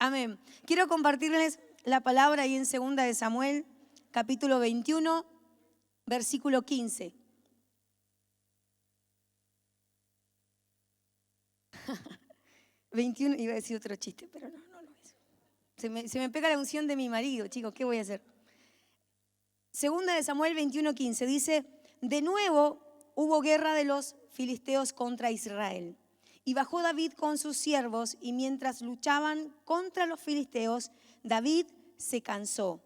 Amén. Quiero compartirles la palabra ahí en 2 de Samuel, capítulo 21, versículo 15. Iba a decir otro chiste, pero no lo es. Se me pega la unción de mi marido, chicos, ¿qué voy a hacer? 2 de Samuel 21, 15 dice: de nuevo hubo guerra de los filisteos contra Israel. Y bajó David con sus siervos, y mientras luchaban contra los filisteos, David se cansó.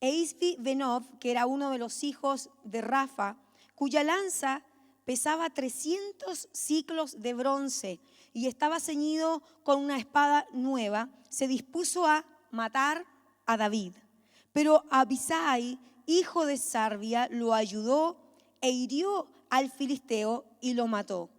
E Isbi-Benob, que era uno de los hijos de Rafa, cuya lanza pesaba 300 siclos de bronce y estaba ceñido con una espada nueva, se dispuso a matar a David. Pero Abisai, hijo de Sarbia, lo ayudó e hirió al filisteo y lo mató.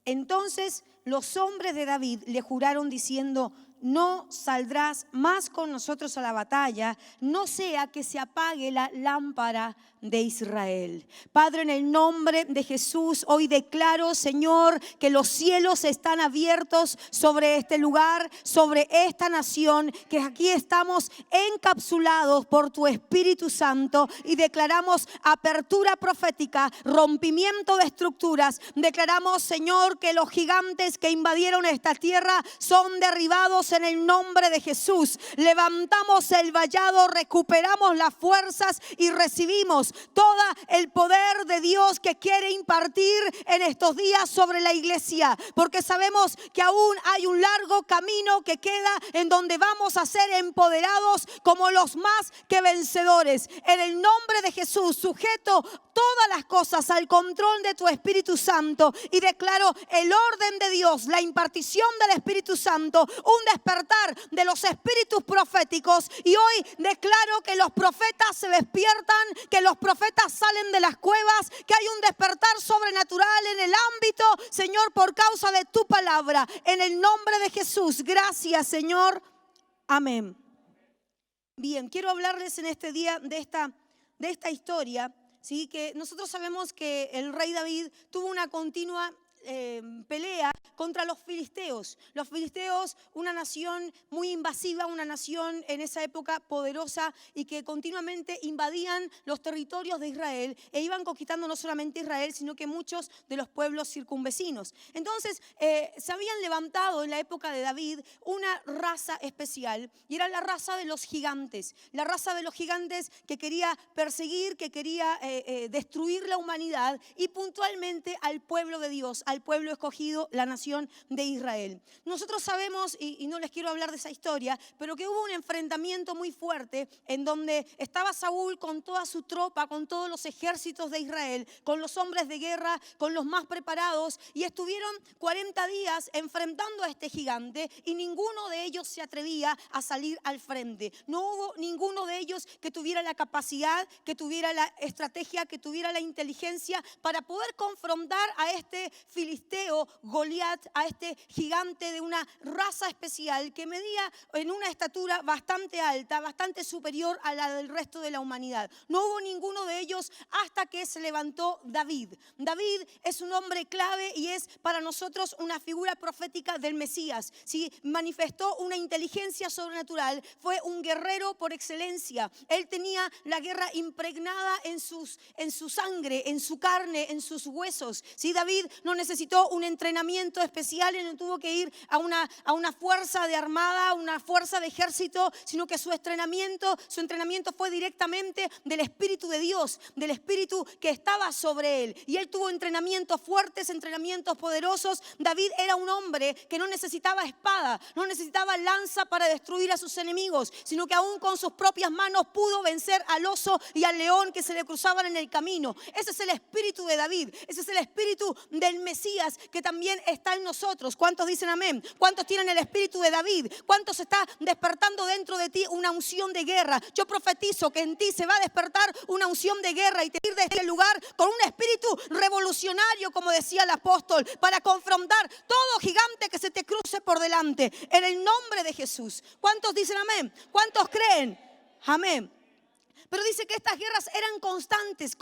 Entonces los hombres de David le juraron diciendo: no saldrás más con nosotros a la batalla, no sea que se apague la lámpara de Israel. Padre, en el nombre de Jesús, hoy declaro, Señor, que los cielos están abiertos sobre este lugar, sobre esta nación, que aquí estamos encapsulados por tu Espíritu Santo y declaramos apertura profética, rompimiento de estructuras. Declaramos, Señor, que los gigantes que invadieron esta tierra son derribados en el nombre de Jesús. Levantamos el vallado, recuperamos las fuerzas y recibimos todo el poder de Dios que quiere impartir en estos días sobre la iglesia, porque sabemos que aún hay un largo camino que queda en donde vamos a ser empoderados como los más que vencedores. En el nombre de Jesús, sujeto todas las cosas al control de tu Espíritu Santo y declaro el orden de Dios, la impartición del Espíritu Santo, un despertar de los espíritus proféticos. Y hoy declaro que los profetas se despiertan, que los profetas salen de las cuevas, que hay un despertar sobrenatural en el ámbito, Señor, por causa de tu palabra. En el nombre de Jesús, gracias, Señor. Amén. Bien, quiero hablarles en este día de esta historia. Sí, que nosotros sabemos que el rey David tuvo una continua pelea contra los filisteos. Los filisteos, una nación muy invasiva, una nación en esa época poderosa y que continuamente invadían los territorios de Israel e iban conquistando no solamente Israel, sino que muchos de los pueblos circunvecinos. Entonces, se habían levantado en la época de David una raza especial y era la raza de los gigantes. La raza de los gigantes que quería perseguir, que quería destruir la humanidad y puntualmente al pueblo de Dios, al pueblo escogido, la nación de Israel. Nosotros sabemos, y no les quiero hablar de esa historia, pero que hubo un enfrentamiento muy fuerte en donde estaba Saúl con toda su tropa, con todos los ejércitos de Israel, con los hombres de guerra, con los más preparados, y estuvieron 40 días enfrentando a este gigante y ninguno de ellos se atrevía a salir al frente. No hubo ninguno de ellos que tuviera la capacidad, que tuviera la estrategia, que tuviera la inteligencia para poder confrontar a este filisteo Goliat, a este gigante de una raza especial que medía en una estatura bastante alta, bastante superior a la del resto de la humanidad. No hubo ninguno de ellos hasta que se levantó David. David es un hombre clave y es para nosotros una figura profética del Mesías. Sí, manifestó una inteligencia sobrenatural, fue un guerrero por excelencia. Él tenía la guerra impregnada en su sangre, en su carne, en sus huesos. Sí, David no necesitó un entrenamiento especial, él no tuvo que ir a una fuerza de armada, a una fuerza de ejército, sino que su entrenamiento fue directamente del Espíritu de Dios, del Espíritu que estaba sobre él. Y él tuvo entrenamientos fuertes, entrenamientos poderosos. David era un hombre que no necesitaba espada, no necesitaba lanza para destruir a sus enemigos, sino que aún con sus propias manos pudo vencer al oso y al león que se le cruzaban en el camino. Ese es el espíritu de David, ese es el espíritu del Mesías que también está en nosotros. ¿Cuántos dicen amén? ¿Cuántos tienen el espíritu de David? ¿Cuántos está despertando dentro de ti una unción de guerra? Yo profetizo que en ti se va a despertar una unción de guerra y te ir de este lugar con un espíritu revolucionario, como decía el apóstol, para confrontar todo gigante que se te cruce por delante. En el nombre de Jesús. ¿Cuántos dicen amén? ¿Cuántos creen? Amén. Pero dice que estas guerras eran constantes,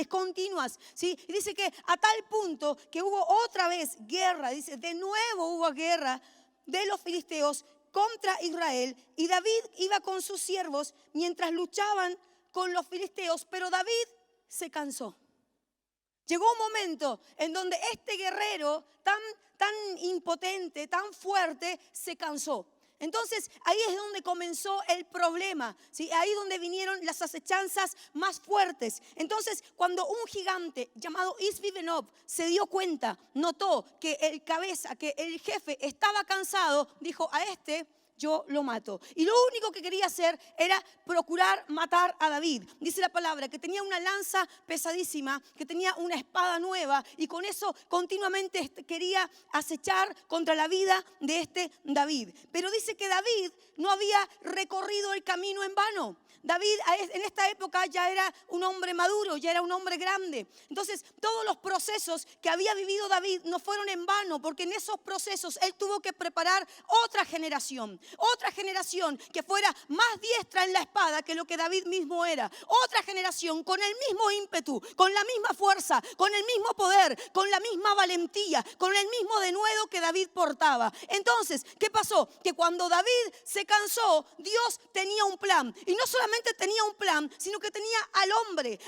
continuas, ¿sí? Y dice que a tal punto que hubo otra vez guerra, dice, de nuevo hubo guerra de los filisteos contra Israel, y David iba con sus siervos mientras luchaban con los filisteos, pero David se cansó. Llegó un momento en donde este guerrero tan impotente, tan fuerte, se cansó. Entonces ahí es donde comenzó el problema, ¿sí? Ahí es donde vinieron las acechanzas más fuertes. Entonces cuando un gigante llamado Isbi-Benob se dio cuenta, notó que el cabeza, que el jefe estaba cansado, dijo: a este yo lo mato. Y lo único que quería hacer era procurar matar a David. Dice la palabra que tenía una lanza pesadísima, que tenía una espada nueva, y con eso continuamente quería acechar contra la vida de este David. Pero dice que David no había recorrido el camino en vano. David en esta época ya era un hombre maduro, ya era un hombre grande. Entonces todos los procesos que había vivido David no fueron en vano, porque en esos procesos él tuvo que preparar otra generación que fuera más diestra en la espada que lo que David mismo era. Otra generación con el mismo ímpetu, con la misma fuerza, con el mismo poder, con la misma valentía, con el mismo denuedo que David portaba. Entonces, ¿qué pasó? Que cuando David se cansó, Dios tenía un plan. Y no solamente tenía un plan, sino que tenía al hombre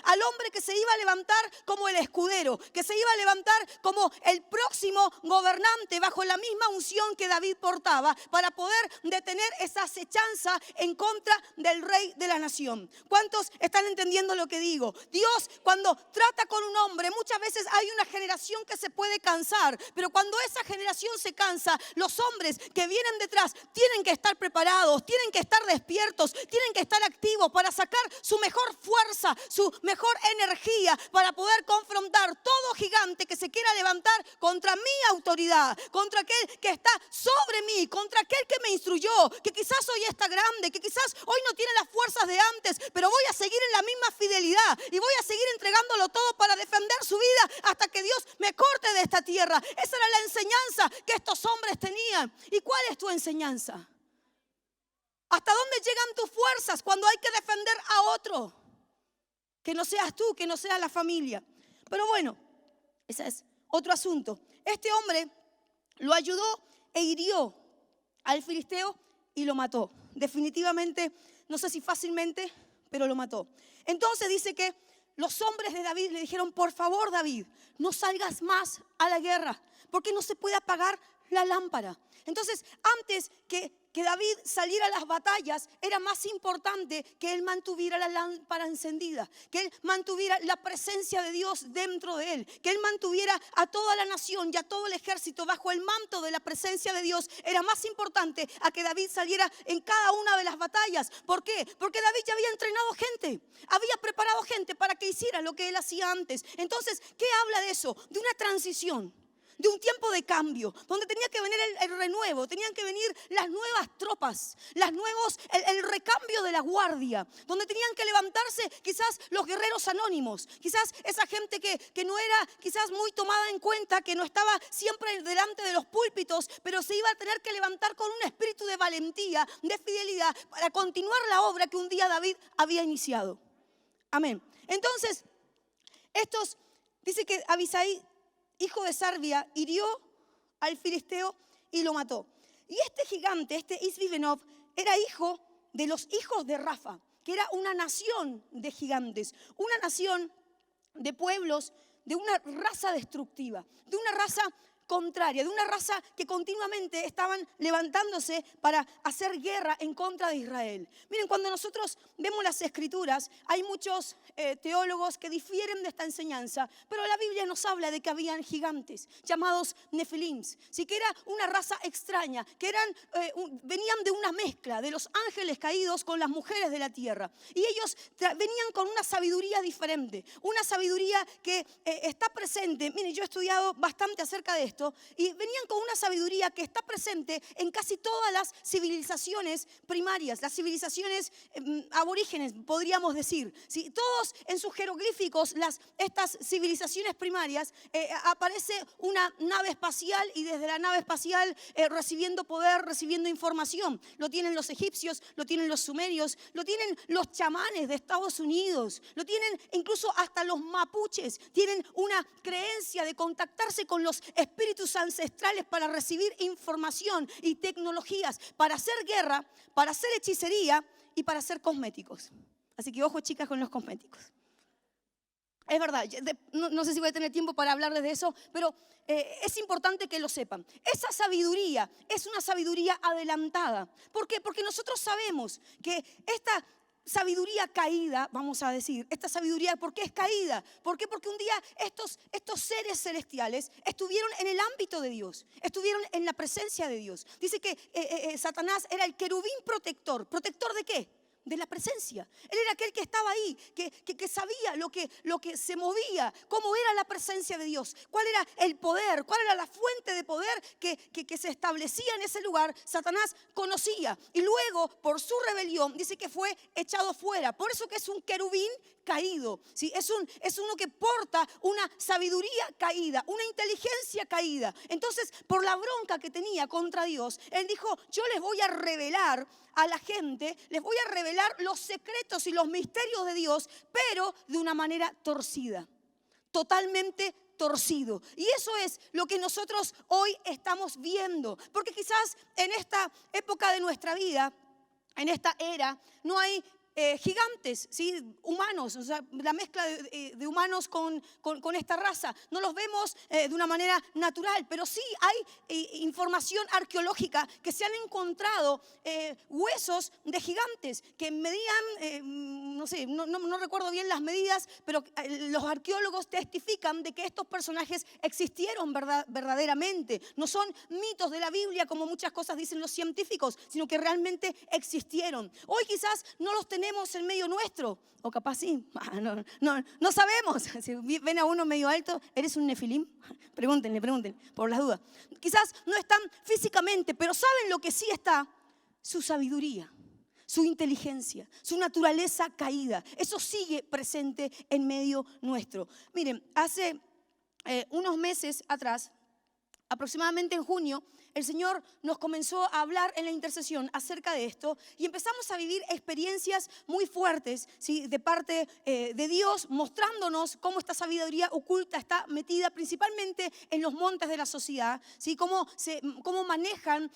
que se iba a levantar como el escudero, que se iba a levantar como el próximo gobernante bajo la misma unción que David portaba, para poder detener esa acechanza en contra del rey de la nación. ¿Cuántos están entendiendo lo que digo? Dios, cuando trata con un hombre, muchas veces hay una generación que se puede cansar, pero cuando esa generación se cansa, los hombres que vienen detrás tienen que estar preparados, tienen que estar despiertos, tienen que estar activos para sacar su mejor fuerza, su mejor energía, para poder confrontar todo gigante que se quiera levantar contra mi autoridad, contra aquel que está sobre mí, contra aquel que me instruyó, que quizás hoy está grande, que quizás hoy no tiene las fuerzas de antes, pero voy a seguir en la misma fidelidad y voy a seguir entregándolo todo para defender su vida hasta que Dios me corte de esta tierra. Esa era la enseñanza que estos hombres tenían. ¿Y cuál es tu enseñanza? ¿Hasta dónde llegan tus fuerzas cuando hay que defender a otro? Que no seas tú, que no sea la familia. Pero bueno, ese es otro asunto. Este hombre lo ayudó e hirió al filisteo y lo mató. Definitivamente, no sé si fácilmente, pero lo mató. Entonces dice que los hombres de David le dijeron: por favor, David, no salgas más a la guerra, porque no se puede apagar la lámpara. Entonces, antes que David saliera a las batallas, era más importante que él mantuviera la lámpara encendida, que él mantuviera la presencia de Dios dentro de él, que él mantuviera a toda la nación y a todo el ejército bajo el manto de la presencia de Dios. Era más importante a que David saliera en cada una de las batallas. ¿Por qué? Porque David ya había entrenado gente, había preparado gente para que hiciera lo que él hacía antes. Entonces, ¿qué habla de eso? De una transición, de un tiempo de cambio, donde tenía que venir el renuevo, tenían que venir las nuevas tropas, el recambio de la guardia, donde tenían que levantarse quizás los guerreros anónimos, quizás esa gente que no era quizás muy tomada en cuenta, que no estaba siempre delante de los púlpitos, pero se iba a tener que levantar con un espíritu de valentía, de fidelidad, para continuar la obra que un día David había iniciado. Amén. Entonces, dice que Abisai, hijo de Sarbia, hirió al filisteo y lo mató. Y este gigante, este Isbi-Benob, era hijo de los hijos de Rafa, que era una nación de gigantes, una nación de pueblos, de una raza destructiva, de una raza contraria, de una raza que continuamente estaban levantándose para hacer guerra en contra de Israel. Miren, cuando nosotros vemos las escrituras, hay muchos teólogos que difieren de esta enseñanza, pero la Biblia nos habla de que habían gigantes llamados Nefilims, sí, que era una raza extraña, que venían de una mezcla de los ángeles caídos con las mujeres de la tierra, y ellos venían con una sabiduría diferente, una sabiduría que está presente. Miren, yo he estudiado bastante acerca de esto, y venían con una sabiduría que está presente en casi todas las civilizaciones primarias, las civilizaciones aborígenes, podríamos decir, ¿sí? Todos en sus jeroglíficos, estas civilizaciones primarias, aparece una nave espacial, y desde la nave espacial recibiendo poder, recibiendo información. Lo tienen los egipcios, lo tienen los sumerios, lo tienen los chamanes de Estados Unidos, lo tienen incluso hasta los mapuches. Tienen una creencia de contactarse con los espíritus espíritus ancestrales para recibir información y tecnologías, para hacer guerra, para hacer hechicería y para hacer cosméticos. Así que ojo, chicas, con los cosméticos. Es verdad, no sé si voy a tener tiempo para hablarles de eso, pero es importante que lo sepan. Esa sabiduría es una sabiduría adelantada. ¿Por qué? Porque nosotros sabemos que esta sabiduría caída, vamos a decir, esta sabiduría, ¿por qué es caída? ¿Por qué? Porque un día estos seres celestiales estuvieron en el ámbito de Dios, estuvieron en la presencia de Dios. Dice que Satanás era el querubín protector. ¿Protector de qué? De la presencia. Él era aquel que estaba ahí, que sabía lo que se movía, cómo era la presencia de Dios, cuál era el poder, cuál era la fuente de poder que se establecía en ese lugar. Satanás conocía y luego por su rebelión dice que fue echado fuera. Por eso que es un querubín caído, ¿sí? Es uno que porta una sabiduría caída, una inteligencia caída. Entonces, por la bronca que tenía contra Dios, él dijo: yo les voy a revelar a la gente, les voy a revelar los secretos y los misterios de Dios, pero de una manera torcida, totalmente torcido. Y eso es lo que nosotros hoy estamos viendo, porque quizás en esta época de nuestra vida, en esta era, no hay gigantes, ¿sí? Humanos, o sea, la mezcla de humanos con esta raza. No los vemos de una manera natural, pero sí hay información arqueológica que se han encontrado huesos de gigantes que medían, no sé, no recuerdo bien las medidas, pero los arqueólogos testifican de que estos personajes existieron verdaderamente. No son mitos de la Biblia como muchas cosas dicen los científicos, sino que realmente existieron. Hoy quizás no los tenemos en medio nuestro, o capaz sí, no sabemos. Si ven a uno medio alto, ¿eres un nefilim? Pregúntenle, por las dudas. Quizás no están físicamente, pero ¿saben lo que sí está? Su sabiduría, su inteligencia, su naturaleza caída. Eso sigue presente en medio nuestro. Miren, hace unos meses atrás, aproximadamente en junio, el Señor nos comenzó a hablar en la intercesión acerca de esto y empezamos a vivir experiencias muy fuertes, ¿sí? De parte de Dios, mostrándonos cómo esta sabiduría oculta está metida principalmente en los montes de la sociedad, ¿sí? Cómo manejan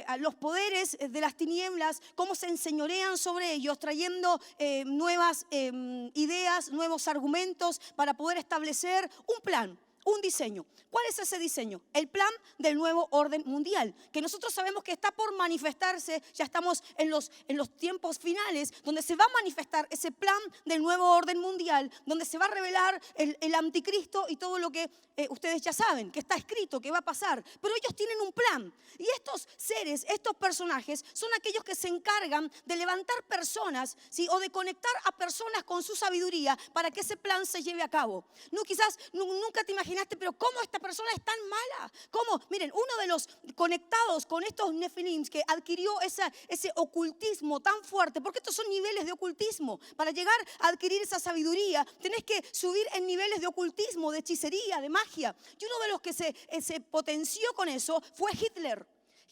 a los poderes de las tinieblas, cómo se enseñorean sobre ellos, trayendo nuevas ideas, nuevos argumentos para poder establecer un plan. Un diseño. ¿Cuál es ese diseño? El plan del nuevo orden mundial, que nosotros sabemos que está por manifestarse. Ya estamos en los tiempos finales, donde se va a manifestar ese plan del nuevo orden mundial, donde se va a revelar el anticristo y todo lo que ustedes ya saben, que está escrito, que va a pasar. Pero ellos tienen un plan. Y estos seres, estos personajes, son aquellos que se encargan de levantar personas, ¿sí? O de conectar a personas con su sabiduría para que ese plan se lleve a cabo. No, quizás nunca te imaginas, pero ¿cómo esta persona es tan mala? ¿Cómo? Miren, uno de los conectados con estos nefilims que adquirió ese ocultismo tan fuerte, porque estos son niveles de ocultismo. Para llegar a adquirir esa sabiduría, tenés que subir en niveles de ocultismo, de hechicería, de magia. Y uno de los que se potenció con eso fue Hitler.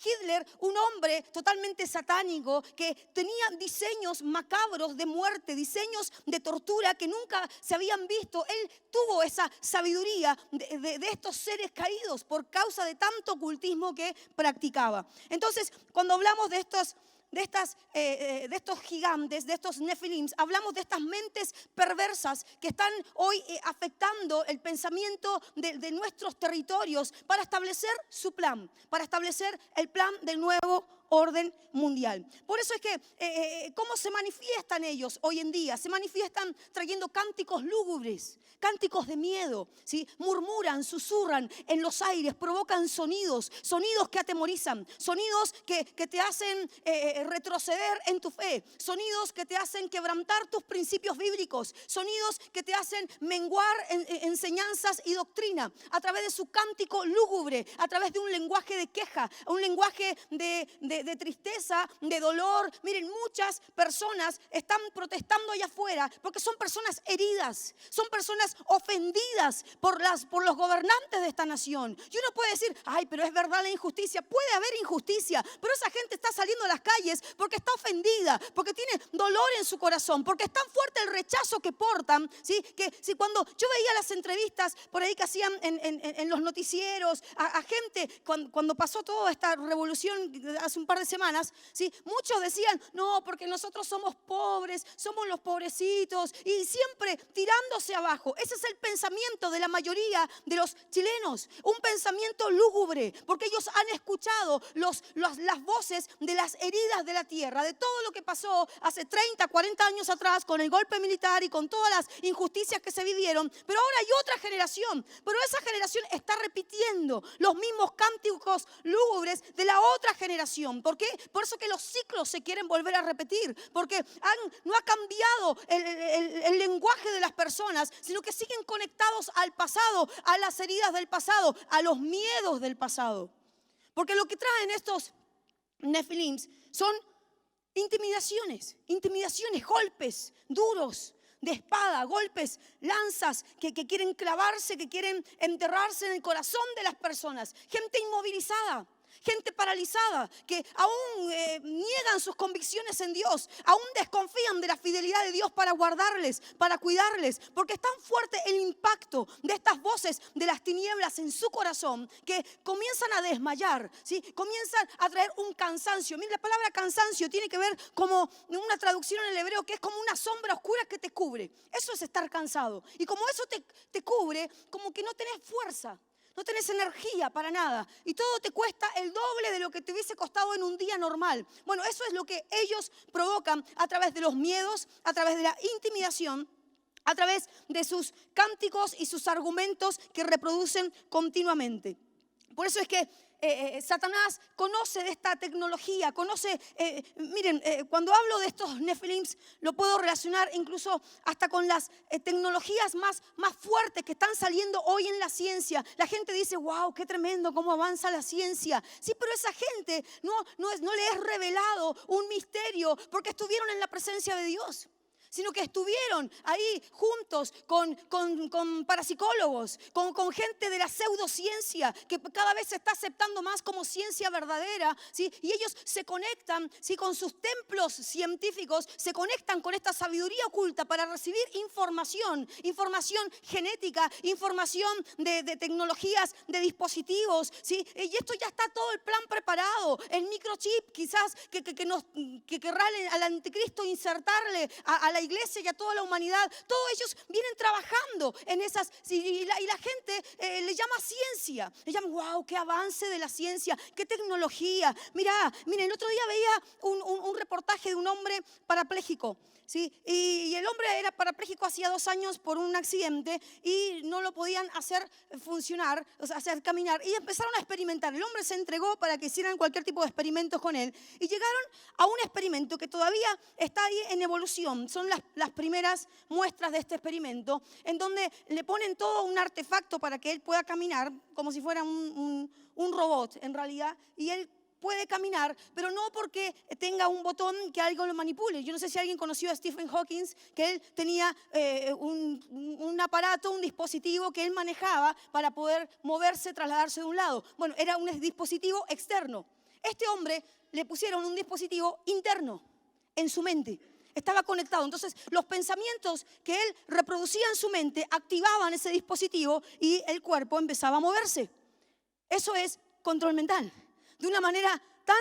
Hitler, un hombre totalmente satánico que tenía diseños macabros de muerte, diseños de tortura que nunca se habían visto. Él tuvo esa sabiduría de estos seres caídos por causa de tanto ocultismo que practicaba. Entonces, cuando hablamos de estos gigantes, de estos nefilims, hablamos de estas mentes perversas que están hoy afectando el pensamiento de nuestros territorios para establecer su plan, para establecer el plan del nuevo orden mundial. Por eso es que, ¿cómo se manifiestan ellos hoy en día? Se manifiestan trayendo cánticos lúgubres, cánticos de miedo, ¿sí? Murmuran, susurran en los aires, provocan sonidos que atemorizan, sonidos que te hacen retroceder en tu fe, sonidos que te hacen quebrantar tus principios bíblicos, sonidos que te hacen menguar enseñanzas y doctrina a través de su cántico lúgubre, a través de un lenguaje de queja, un lenguaje de de tristeza, de dolor. Miren, muchas personas están protestando allá afuera porque son personas heridas, son personas ofendidas por los gobernantes de esta nación. Y uno puede decir, ay, pero es verdad la injusticia. Puede haber injusticia, pero esa gente está saliendo a las calles porque está ofendida, porque tiene dolor en su corazón, porque es tan fuerte el rechazo que portan, ¿sí? Que si cuando yo veía las entrevistas por ahí que hacían en los noticieros a gente cuando pasó toda esta revolución hace un par de semanas, ¿sí? Muchos decían, no, porque nosotros somos pobres, somos los pobrecitos, y siempre tirándose abajo. Ese es el pensamiento de la mayoría de los chilenos, un pensamiento lúgubre, porque ellos han escuchado las voces de las heridas de la tierra, de todo lo que pasó hace 30, 40 años atrás con el golpe militar y con todas las injusticias que se vivieron. Pero ahora hay otra generación, pero esa generación está repitiendo los mismos cánticos lúgubres de la otra generación. ¿Por qué? Por eso que los ciclos se quieren volver a repetir, porque no ha cambiado el lenguaje de las personas, sino que siguen conectados al pasado, a las heridas del pasado, a los miedos del pasado. Porque lo que traen estos Nefilims son intimidaciones, golpes duros de espada, golpes, lanzas que quieren clavarse, que quieren enterrarse en el corazón de las personas. Gente inmovilizada, gente paralizada, que aún niegan sus convicciones en Dios, aún desconfían de la fidelidad de Dios para guardarles, para cuidarles, porque es tan fuerte el impacto de estas voces de las tinieblas en su corazón que comienzan a desmayar, ¿sí? Comienzan a traer un cansancio. Mira, la palabra cansancio tiene que ver como una traducción en el hebreo que es como una sombra oscura que te cubre. Eso es estar cansado. Y como eso te cubre, como que no tenés fuerza. No tenés energía para nada y todo te cuesta el doble de lo que te hubiese costado en un día normal. Bueno, eso es lo que ellos provocan a través de los miedos, a través de la intimidación, a través de sus cánticos y sus argumentos que reproducen continuamente. Por eso es que Satanás conoce de esta tecnología, miren, cuando hablo de estos Nefilims lo puedo relacionar incluso hasta con las tecnologías más fuertes que están saliendo hoy en la ciencia. La gente dice, wow, qué tremendo cómo avanza la ciencia. Sí, pero esa gente no le es revelado un misterio porque estuvieron en la presencia de Dios, sino que estuvieron ahí juntos con parapsicólogos, con gente de la pseudociencia, que cada vez se está aceptando más como ciencia verdadera, ¿sí? Y ellos se conectan, ¿sí? Con sus templos científicos, se conectan con esta sabiduría oculta para recibir información genética, información de tecnologías, de dispositivos, ¿sí? Y esto ya está todo el plan preparado, el microchip quizás que querrá al anticristo insertarle a la iglesia y a toda la humanidad. Todos ellos vienen trabajando en esas, y la gente le llama ciencia, le llama, wow, qué avance de la ciencia, qué tecnología. Miren, el otro día veía un reportaje de un hombre parapléjico, ¿sí? Y el hombre era parapléjico hacía 2 años por un accidente y no lo podían hacer funcionar, o sea, hacer caminar, y empezaron a experimentar. El hombre se entregó para que hicieran cualquier tipo de experimentos con él y llegaron a un experimento que todavía está ahí en evolución. Son las primeras muestras de este experimento, en donde le ponen todo un artefacto para que él pueda caminar como si fuera un robot en realidad, y él puede caminar, pero no porque tenga un botón que algo lo manipule. Yo no sé si alguien conoció a Stephen Hawking, que él tenía un aparato, un dispositivo que él manejaba para poder moverse, trasladarse de un lado. Bueno, era un dispositivo externo. Este hombre le pusieron un dispositivo interno en su mente. Estaba conectado. Entonces, los pensamientos que él reproducía en su mente activaban ese dispositivo y el cuerpo empezaba a moverse. Eso es control mental. De una manera tan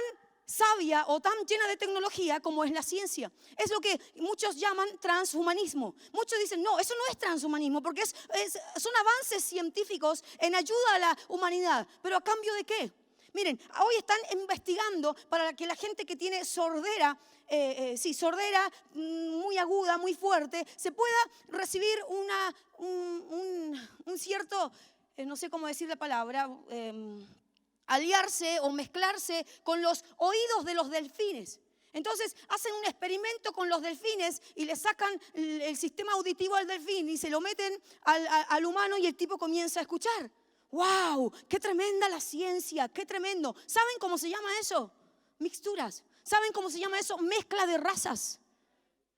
sabia o tan llena de tecnología como es la ciencia. Es lo que muchos llaman transhumanismo. Muchos dicen, no, eso no es transhumanismo porque son avances científicos en ayuda a la humanidad. ¿Pero a cambio de qué? Miren, hoy están investigando para que la gente que tiene sordera, sordera muy aguda, muy fuerte, se pueda recibir un cierto, no sé cómo decir la palabra, aliarse o mezclarse con los oídos de los delfines. Entonces hacen un experimento con los delfines y le sacan el sistema auditivo al delfín y se lo meten al humano y el tipo comienza a escuchar. ¡Wow! ¡Qué tremenda la ciencia! ¡Qué tremendo! ¿Saben cómo se llama eso? Mixturas. ¿Saben cómo se llama eso? Mezcla de razas.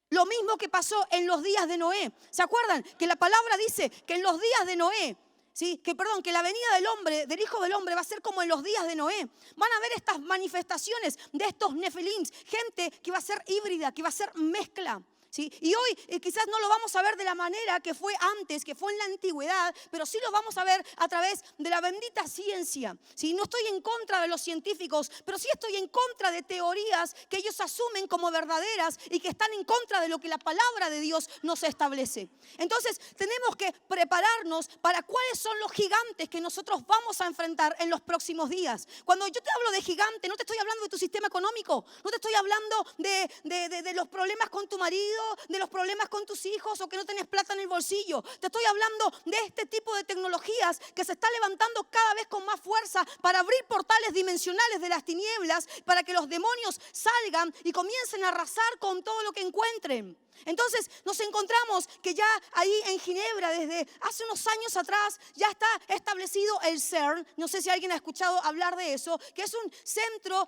Lo mismo que pasó en los días de Noé. ¿Se acuerdan? Que la palabra dice que en los días de Noé, ¿sí? Que la venida del hombre, del Hijo del Hombre, va a ser como en los días de Noé. Van a ver estas manifestaciones de estos nefilims, gente que va a ser híbrida, que va a ser mezcla. ¿Sí? Y hoy quizás no lo vamos a ver de la manera que fue antes, que fue en la antigüedad, pero sí lo vamos a ver a través de la bendita ciencia. ¿Sí? No estoy en contra de los científicos, pero sí estoy en contra de teorías que ellos asumen como verdaderas y que están en contra de lo que la palabra de Dios nos establece. Entonces tenemos que prepararnos para cuáles son los gigantes que nosotros vamos a enfrentar en los próximos días. Cuando yo te hablo de gigante, no te estoy hablando de tu sistema económico, no te estoy hablando de los problemas con tu marido, de los problemas con tus hijos o que no tenés plata en el bolsillo. Te estoy hablando de este tipo de tecnologías que se está levantando cada vez con más fuerza para abrir portales dimensionales de las tinieblas, para que los demonios salgan y comiencen a arrasar con todo lo que encuentren. Entonces nos encontramos que ya ahí en Ginebra, desde hace unos años atrás, ya está establecido el CERN. No sé si alguien ha escuchado hablar de eso, que es un centro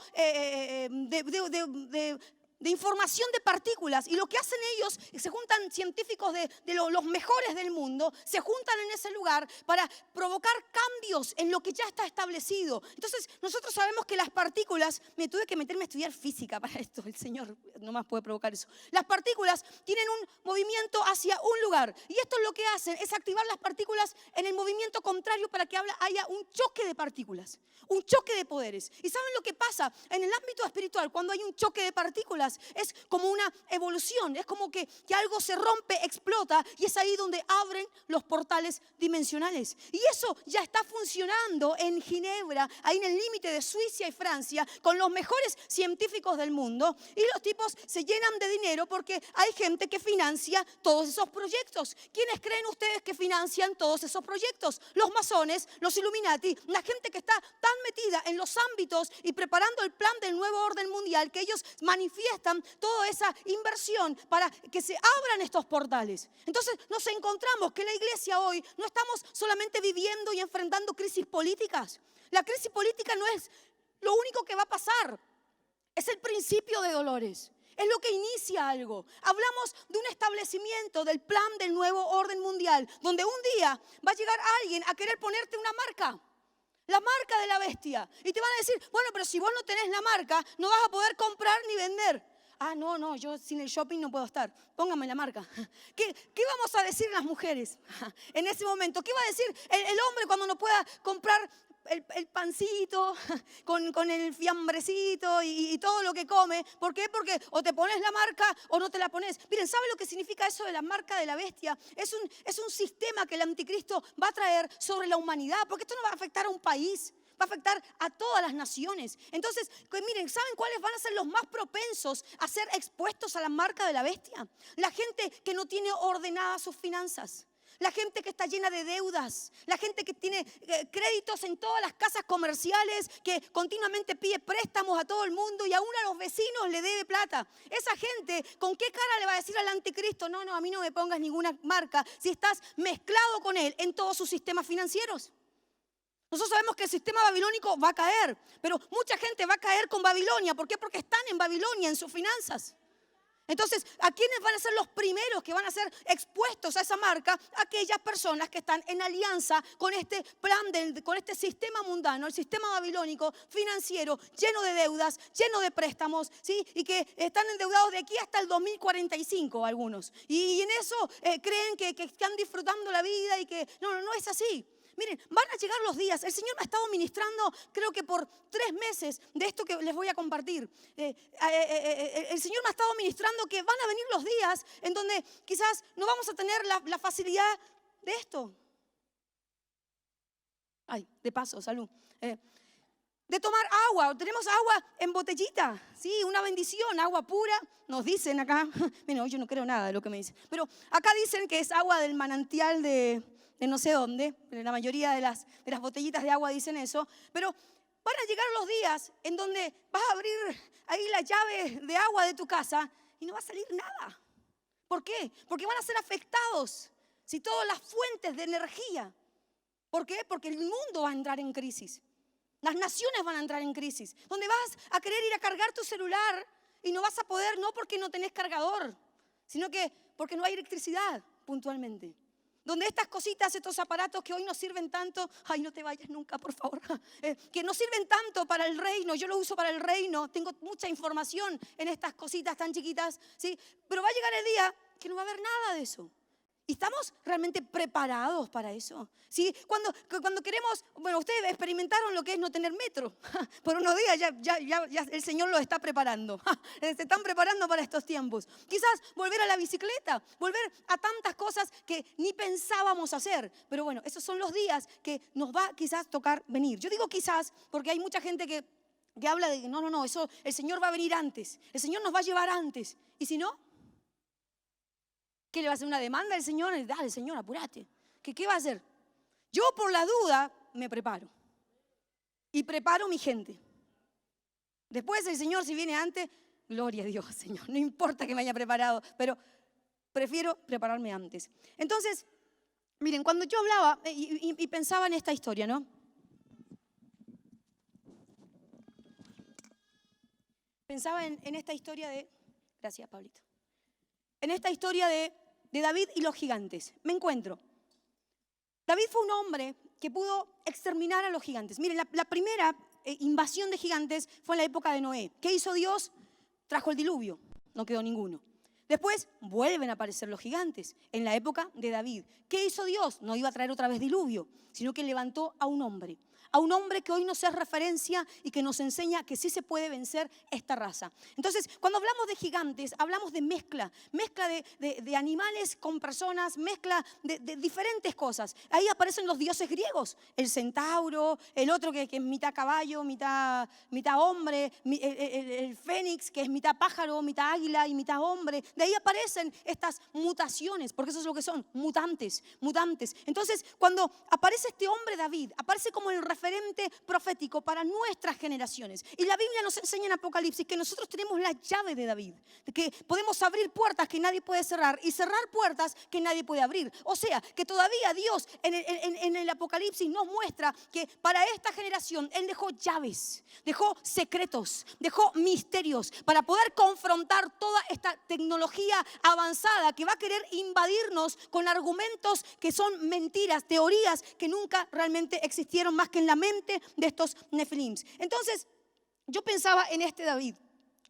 de información de partículas. Y lo que hacen ellos, se juntan científicos de los mejores del mundo, se juntan en ese lugar para provocar cambios en lo que ya está establecido. Entonces nosotros sabemos que las partículas, me tuve que meterme a estudiar física para esto, el Señor nomás puede provocar eso. Las partículas tienen un movimiento hacia un lugar, y esto es lo que hacen, es activar las partículas en el movimiento contrario para que haya un choque de partículas, un choque de poderes. ¿Y saben lo que pasa en el ámbito espiritual cuando hay un choque de partículas? Es como una evolución, es como que algo se rompe, explota, y es ahí donde abren los portales dimensionales. Y eso ya está funcionando en Ginebra, ahí en el límite de Suiza y Francia, con los mejores científicos del mundo, y los tipos se llenan de dinero porque hay gente que financia todos esos proyectos. ¿Quiénes creen ustedes que financian todos esos proyectos? Los masones, los Illuminati, la gente que está tan metida en los ámbitos y preparando el plan del nuevo orden mundial, que ellos manifiestan toda esa inversión para que se abran estos portales. Entonces nos encontramos que la iglesia hoy no estamos solamente viviendo y enfrentando crisis políticas. La crisis política no es lo único que va a pasar, es el principio de dolores. Es lo que inicia algo. Hablamos de un establecimiento del plan del nuevo orden mundial, donde un día va a llegar alguien a querer ponerte una marca. La marca de la bestia. Y te van a decir, bueno, pero si vos no tenés la marca, no vas a poder comprar ni vender. Ah, no, yo sin el shopping no puedo estar. Póngame la marca. ¿Qué vamos a decir las mujeres en ese momento? ¿Qué va a decir el hombre cuando no pueda comprar el pancito con el fiambrecito y todo lo que come? ¿Por qué? Porque o te pones la marca o no te la pones. Miren, ¿sabe lo que significa eso de la marca de la bestia? Es un sistema que el anticristo va a traer sobre la humanidad, porque esto no va a afectar a un país, va a afectar a todas las naciones. Entonces, miren, ¿saben cuáles van a ser los más propensos a ser expuestos a la marca de la bestia? La gente que no tiene ordenadas sus finanzas. La gente que está llena de deudas, la gente que tiene créditos en todas las casas comerciales, que continuamente pide préstamos a todo el mundo y aún a los vecinos le debe plata. Esa gente, ¿con qué cara le va a decir al anticristo? No, a mí no me pongas ninguna marca si estás mezclado con él en todos sus sistemas financieros. Nosotros sabemos que el sistema babilónico va a caer, pero mucha gente va a caer con Babilonia. ¿Por qué? Porque están en Babilonia, en sus finanzas. Entonces, ¿a quiénes van a ser los primeros que van a ser expuestos a esa marca? Aquellas personas que están en alianza con este plan, con este sistema mundano, el sistema babilónico financiero, lleno de deudas, lleno de préstamos, ¿sí? Y que están endeudados de aquí hasta el 2045 algunos. Y en eso creen que están disfrutando la vida y que no es así. Miren, van a llegar los días. El Señor me ha estado ministrando, creo que por 3 meses, de esto que les voy a compartir. El Señor me ha estado ministrando que van a venir los días en donde quizás no vamos a tener la facilidad de esto. Ay, de paso, salud. De tomar agua. Tenemos agua en botellita, sí, una bendición, agua pura. Nos dicen acá, bueno, yo no creo nada de lo que me dicen, pero acá dicen que es agua del manantial de no sé dónde. La mayoría de las botellitas de agua dicen eso. Pero van a llegar los días en donde vas a abrir ahí la llave de agua de tu casa y no va a salir nada. ¿Por qué? Porque van a ser afectados, si todas las fuentes de energía. ¿Por qué? Porque el mundo va a entrar en crisis. Las naciones van a entrar en crisis. Donde vas a querer ir a cargar tu celular y no vas a poder, no porque no tenés cargador, sino que porque no hay electricidad puntualmente. Donde estas cositas, estos aparatos que hoy nos sirven tanto, ay, no te vayas nunca, por favor, que no sirven tanto para el reino, yo lo uso para el reino, tengo mucha información en estas cositas tan chiquitas, ¿sí? Pero va a llegar el día que no va a haber nada de eso. ¿Y estamos realmente preparados para eso? ¿Sí? Cuando queremos, bueno, ustedes experimentaron lo que es no tener metro. Por unos días ya el Señor los está preparando. Se están preparando para estos tiempos. Quizás volver a la bicicleta, volver a tantas cosas que ni pensábamos hacer. Pero bueno, esos son los días que nos va quizás tocar venir. Yo digo quizás porque hay mucha gente que habla de que no, eso el Señor va a venir antes. El Señor nos va a llevar antes. ¿Y si no? ¿Qué le va a hacer una demanda al Señor? Dale, Señor, apúrate. ¿Qué va a hacer? Yo por la duda me preparo. Y preparo mi gente. Después el Señor, si viene antes, gloria a Dios, Señor. No importa que me haya preparado, pero prefiero prepararme antes. Entonces, miren, cuando yo hablaba y pensaba en esta historia, ¿no? Pensaba en esta historia de... Gracias, Pablito. En esta historia de David y los gigantes. Me encuentro. David fue un hombre que pudo exterminar a los gigantes. Miren, la primera invasión de gigantes fue en la época de Noé. ¿Qué hizo Dios? Trajo el diluvio. No quedó ninguno. Después vuelven a aparecer los gigantes en la época de David. ¿Qué hizo Dios? No iba a traer otra vez diluvio, sino que levantó a un hombre. A un hombre que hoy nos es referencia y que nos enseña que sí se puede vencer esta raza. Entonces, cuando hablamos de gigantes, hablamos de mezcla de animales con personas, mezcla de diferentes cosas. Ahí aparecen los dioses griegos, el centauro, el otro que es mitad caballo, mitad hombre, el fénix que es mitad pájaro, mitad águila y mitad hombre. De ahí aparecen estas mutaciones, porque eso es lo que son, mutantes. Entonces, cuando aparece este hombre David, aparece como el referente profético para nuestras generaciones. Y la Biblia nos enseña en Apocalipsis que nosotros tenemos la llave de David, que podemos abrir puertas que nadie puede cerrar y cerrar puertas que nadie puede abrir. O sea, que todavía Dios en el Apocalipsis nos muestra que para esta generación Él dejó llaves, dejó secretos, dejó misterios para poder confrontar toda esta tecnología avanzada que va a querer invadirnos con argumentos que son mentiras, teorías que nunca realmente existieron más que en la mente de estos nefilims. Entonces, yo pensaba en este David.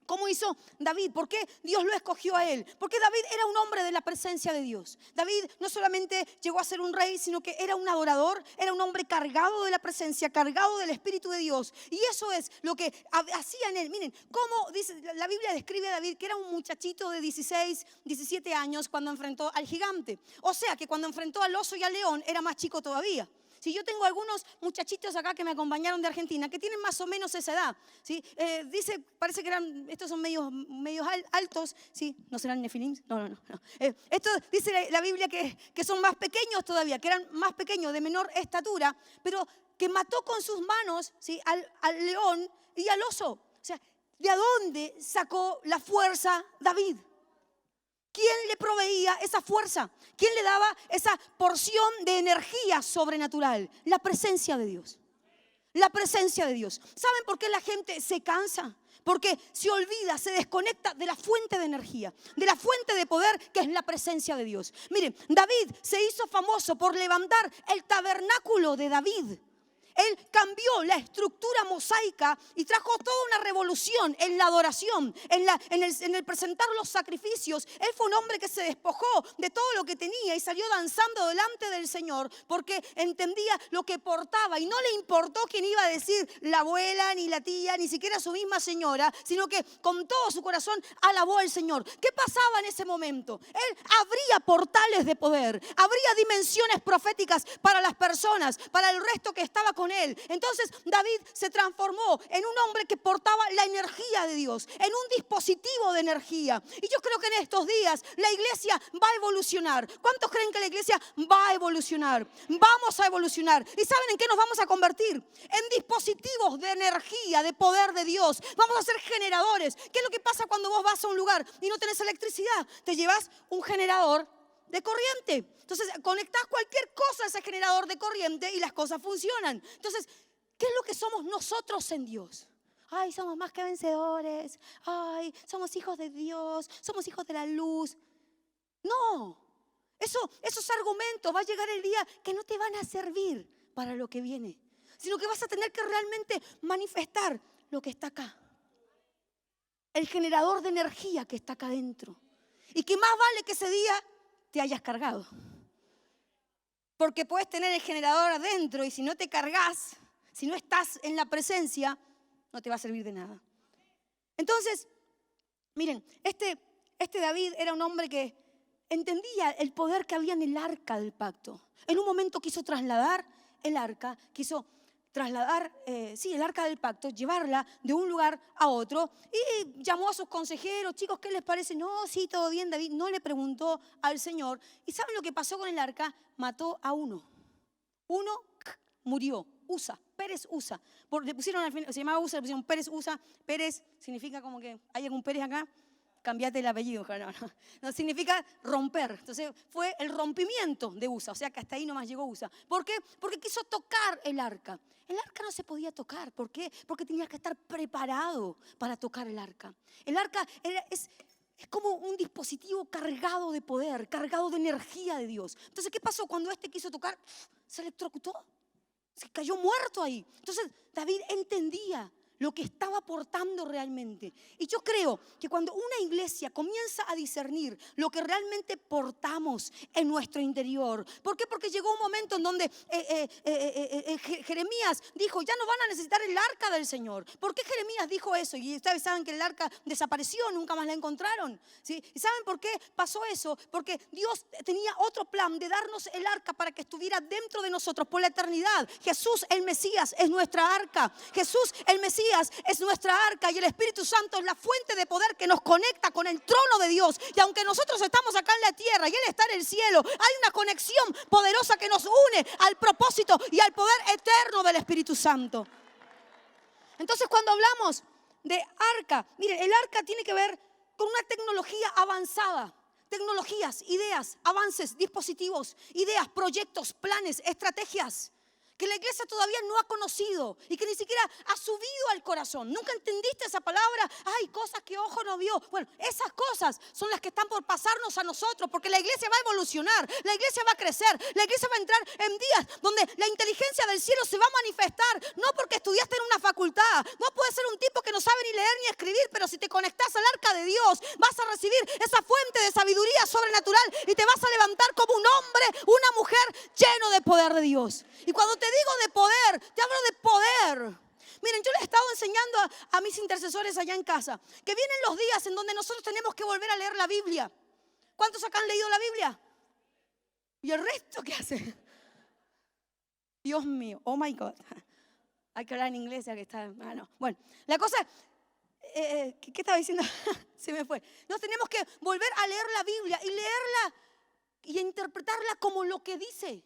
¿Cómo hizo David? ¿Por qué Dios lo escogió a él? Porque David era un hombre de la presencia de Dios. David no solamente llegó a ser un rey, sino que era un adorador, era un hombre cargado de la presencia, cargado del Espíritu de Dios. Y eso es lo que hacía en él. Miren, cómo dice, la Biblia describe a David que era un muchachito de 16, 17 años cuando enfrentó al gigante. O sea, que cuando enfrentó al oso y al león era más chico todavía. Si yo tengo algunos muchachitos acá que me acompañaron de Argentina, que tienen más o menos esa edad, ¿sí? Parece que estos son medios altos, ¿sí? ¿No serán nefilims? No. Esto dice la Biblia que son más pequeños todavía, que eran más pequeños, de menor estatura, pero que mató con sus manos, ¿sí? al león y al oso. O sea, ¿de dónde sacó la fuerza David? ¿Quién le proveía esa fuerza? ¿Quién le daba esa porción de energía sobrenatural? La presencia de Dios. La presencia de Dios. ¿Saben por qué la gente se cansa? Porque se olvida, se desconecta de la fuente de energía, de la fuente de poder que es la presencia de Dios. Miren, David se hizo famoso por levantar el tabernáculo de David. Él cambió la estructura mosaica y trajo toda una revolución en la adoración, en el presentar los sacrificios. Él fue un hombre que se despojó de todo lo que tenía y salió danzando delante del Señor porque entendía lo que portaba y no le importó quién iba a decir la abuela, ni la tía, ni siquiera su misma señora, sino que con todo su corazón alabó al Señor. ¿Qué pasaba en ese momento? Él abría portales de poder, abría dimensiones proféticas para las personas, para el resto que estaba con él. Entonces David se transformó en un hombre que portaba la energía de Dios, en un dispositivo de energía. Y yo creo que en estos días la iglesia va a evolucionar. ¿Cuántos creen que la iglesia va a evolucionar? Vamos a evolucionar. ¿Y saben en qué nos vamos a convertir? En dispositivos de energía, de poder de Dios. Vamos a ser generadores. ¿Qué es lo que pasa cuando vos vas a un lugar y no tenés electricidad? Te llevas un generador de corriente. Entonces conectás cualquier cosa a ese generador de corriente y las cosas funcionan. Entonces ¿Qué es lo que somos nosotros en Dios? Ay, somos más que vencedores. Ay, somos hijos de Dios. Somos hijos de la luz. No, esos argumentos va a llegar el día que no te van a servir para lo que viene, sino que vas a tener que realmente manifestar lo que está acá. El generador de energía que está acá adentro. Y que más vale que ese día te hayas cargado. Porque puedes tener el generador adentro y si no te cargas, si no estás en la presencia, no te va a servir de nada. Entonces, miren, este David era un hombre que entendía el poder que había en el arca del pacto. En un momento quiso trasladar el arca, el arca del pacto, llevarla de un lugar a otro y llamó a sus consejeros, chicos, ¿qué les parece? No, sí, todo bien. David no le preguntó al Señor. ¿Y saben lo que pasó con el arca? Mató a uno. Uno murió, Usa, Pérez Usa. Le pusieron al final, se llamaba Usa, le pusieron Pérez Usa. Pérez significa como que hay algún Pérez acá. Cambiate el apellido, no significa romper. Entonces fue el rompimiento de Usa, o sea que hasta ahí nomás llegó Usa. ¿Por qué? Porque quiso tocar el arca. El arca no se podía tocar. ¿Por qué? Porque tenías que estar preparado para tocar el arca. El arca es como un dispositivo cargado de poder, cargado de energía de Dios. Entonces, ¿qué pasó cuando quiso tocar? Se electrocutó, se cayó muerto ahí. Entonces, David entendía lo que estaba aportando realmente. Y yo creo que cuando una iglesia comienza a discernir lo que realmente portamos en nuestro interior. ¿Por qué? Porque llegó un momento en donde Jeremías dijo, ya no van a necesitar el arca del Señor. ¿Por qué Jeremías dijo eso? Y ustedes saben que el arca desapareció, nunca más la encontraron, ¿sí? ¿Y saben por qué pasó eso? Porque Dios tenía otro plan de darnos el arca para que estuviera dentro de nosotros por la eternidad. Jesús, el Mesías, es nuestra arca. Jesús, el Mesías, es nuestra arca y el Espíritu Santo es la fuente de poder que nos conecta con el trono de Dios. Y aunque nosotros estamos acá en la tierra y Él está en el cielo, hay una conexión poderosa que nos une al propósito y al poder eterno del Espíritu Santo. Entonces, cuando hablamos de arca, miren, el arca tiene que ver con una tecnología avanzada. Tecnologías, ideas, avances, dispositivos, ideas, proyectos, planes, estrategias que la iglesia todavía no ha conocido y que ni siquiera ha subido al corazón. ¿Nunca entendiste esa palabra? Hay cosas que ojo no vio. Bueno, esas cosas son las que están por pasarnos a nosotros, porque la iglesia va a evolucionar, la iglesia va a crecer, la iglesia va a entrar en días donde la inteligencia del cielo se va a manifestar, no porque estudiaste en una facultad. No puedes ser un tipo que no sabe ni leer ni escribir, pero si te conectas al arca de Dios, vas a recibir esa fuente de sabiduría sobrenatural y te vas a levantar como un hombre, una mujer lleno de poder de Dios. Y cuando te digo de poder, te hablo de poder. Miren, yo les he estado enseñando a mis intercesores allá en casa que vienen los días en donde nosotros tenemos que volver a leer la Biblia. ¿Cuántos acá han leído la Biblia? ¿Y el resto qué hace? Dios mío, oh my God. Hay que hablar en inglés ya que está. No. Bueno, la cosa, ¿qué estaba diciendo? Se me fue. Nos tenemos que volver a leer la Biblia y leerla y interpretarla como lo que dice.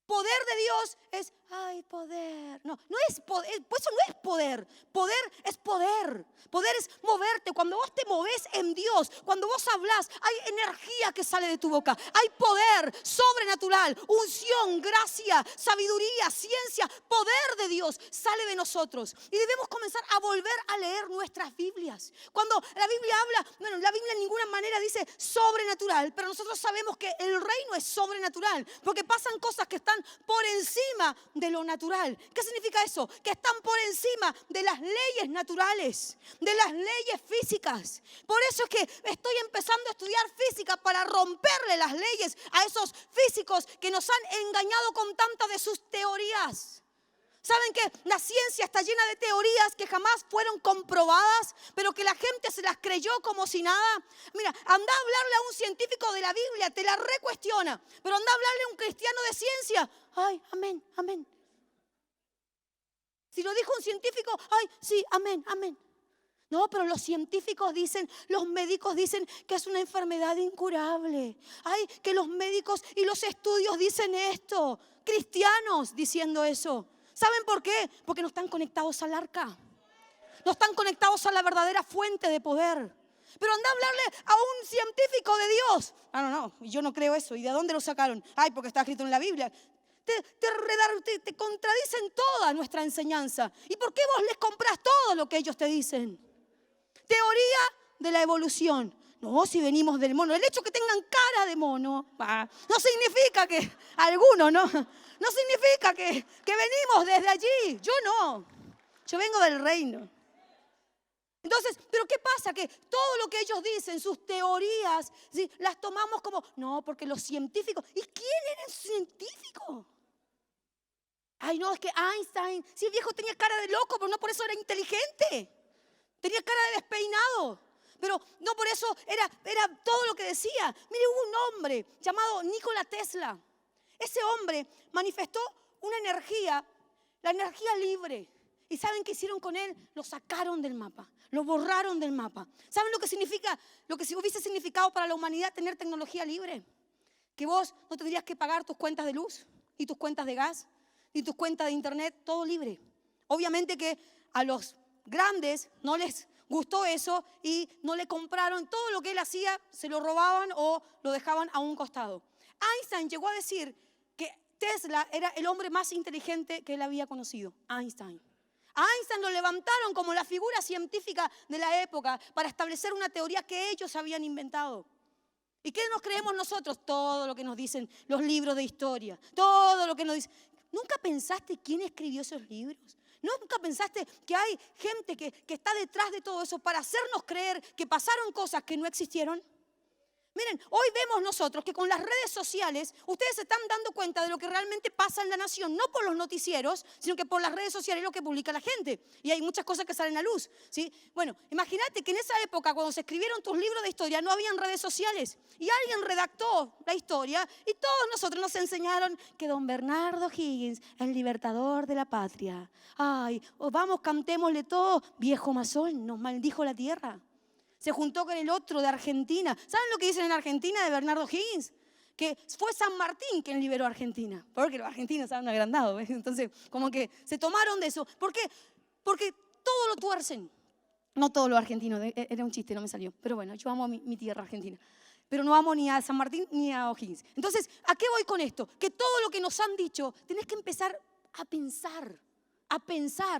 Poder de Dios es, ay, poder. No es poder, pues eso no es poder. Poder es poder. Poder es moverte. Cuando vos te movés en Dios, cuando vos hablás, hay energía que sale de tu boca. Hay poder sobrenatural, unción, gracia, sabiduría, ciencia, poder de Dios sale de nosotros. Y debemos comenzar a volver a leer nuestras Biblias. Cuando la Biblia habla, bueno, la Biblia en ninguna manera dice sobrenatural, pero nosotros sabemos que el reino es sobrenatural, porque pasan cosas que están por encima de lo natural. ¿Qué significa eso? Que están por encima de las leyes naturales, de las leyes físicas. Por eso es que estoy empezando a estudiar física para romperle las leyes a esos físicos que nos han engañado con tantas de sus teorías. ¿Saben que la ciencia está llena de teorías que jamás fueron comprobadas, pero que la gente se las creyó como si nada? Mira, anda a hablarle a un científico de la Biblia, te la recuestiona, pero anda a hablarle a un cristiano de ciencia. Ay, amén, amén. Si lo dijo un científico, ay, sí, amén, amén. No, pero los científicos dicen, los médicos dicen que es una enfermedad incurable. Ay, que los médicos y los estudios dicen esto. Cristianos diciendo eso. ¿Saben por qué? Porque no están conectados al arca. No están conectados a la verdadera fuente de poder. Pero anda a hablarle a un científico de Dios. No, yo no creo eso. ¿Y de dónde lo sacaron? Ay, porque está escrito en la Biblia. te contradicen toda nuestra enseñanza. ¿Y por qué vos les comprás todo lo que ellos te dicen? Teoría de la evolución. No, si venimos del mono. El hecho que tengan cara de mono no significa que, algunos, ¿no? No significa que venimos desde allí. Yo no. Yo vengo del reino. Entonces, ¿pero qué pasa? Que todo lo que ellos dicen, sus teorías, ¿sí?, las tomamos como, no, porque los científicos. ¿Y quién era el científico? Ay, no, es que Einstein, sí, el viejo tenía cara de loco, pero no por eso era inteligente. Tenía cara de despeinado, pero no por eso era todo lo que decía. Mire, hubo un hombre llamado Nikola Tesla. Ese hombre manifestó una energía, la energía libre. ¿Y saben qué hicieron con él? Lo sacaron del mapa, lo borraron del mapa. ¿Saben lo que significa, lo que hubiese significado para la humanidad tener tecnología libre? Que vos no tendrías que pagar tus cuentas de luz, y tus cuentas de gas, y tus cuentas de internet, todo libre. Obviamente que a los grandes no les gustó eso y no le compraron todo lo que él hacía, se lo robaban o lo dejaban a un costado. Einstein llegó a decir que Tesla era el hombre más inteligente que él había conocido. Einstein. A Einstein lo levantaron como la figura científica de la época para establecer una teoría que ellos habían inventado. ¿Y qué nos creemos nosotros? Todo lo que nos dicen los libros de historia, todo lo que nos dicen. ¿Nunca pensaste quién escribió esos libros? ¿Nunca pensaste que hay gente que está detrás de todo eso para hacernos creer que pasaron cosas que no existieron? Miren, hoy vemos nosotros que con las redes sociales ustedes se están dando cuenta de lo que realmente pasa en la nación, no por los noticieros, sino que por las redes sociales, lo que publica la gente. Y hay muchas cosas que salen a luz, ¿sí? Bueno, imagínate que en esa época, cuando se escribieron tus libros de historia, no habían redes sociales. Y alguien redactó la historia y todos nosotros nos enseñaron que don Bernardo Higgins, el libertador de la patria. Ay, vamos, cantémosle todo. Viejo masón, nos maldijo la tierra. Se juntó con el otro de Argentina. ¿Saben lo que dicen en Argentina de Bernardo Higgins? Que fue San Martín quien liberó a Argentina. Porque los argentinos se han agrandado, ¿ves? Entonces, como que se tomaron de eso. ¿Por qué? Porque todo lo tuercen. No todos los argentinos, era un chiste, no me salió. Pero bueno, yo amo a mi tierra argentina. Pero no amo ni a San Martín ni a O'Higgins. Entonces, ¿a qué voy con esto? Que todo lo que nos han dicho, tenés que empezar a pensar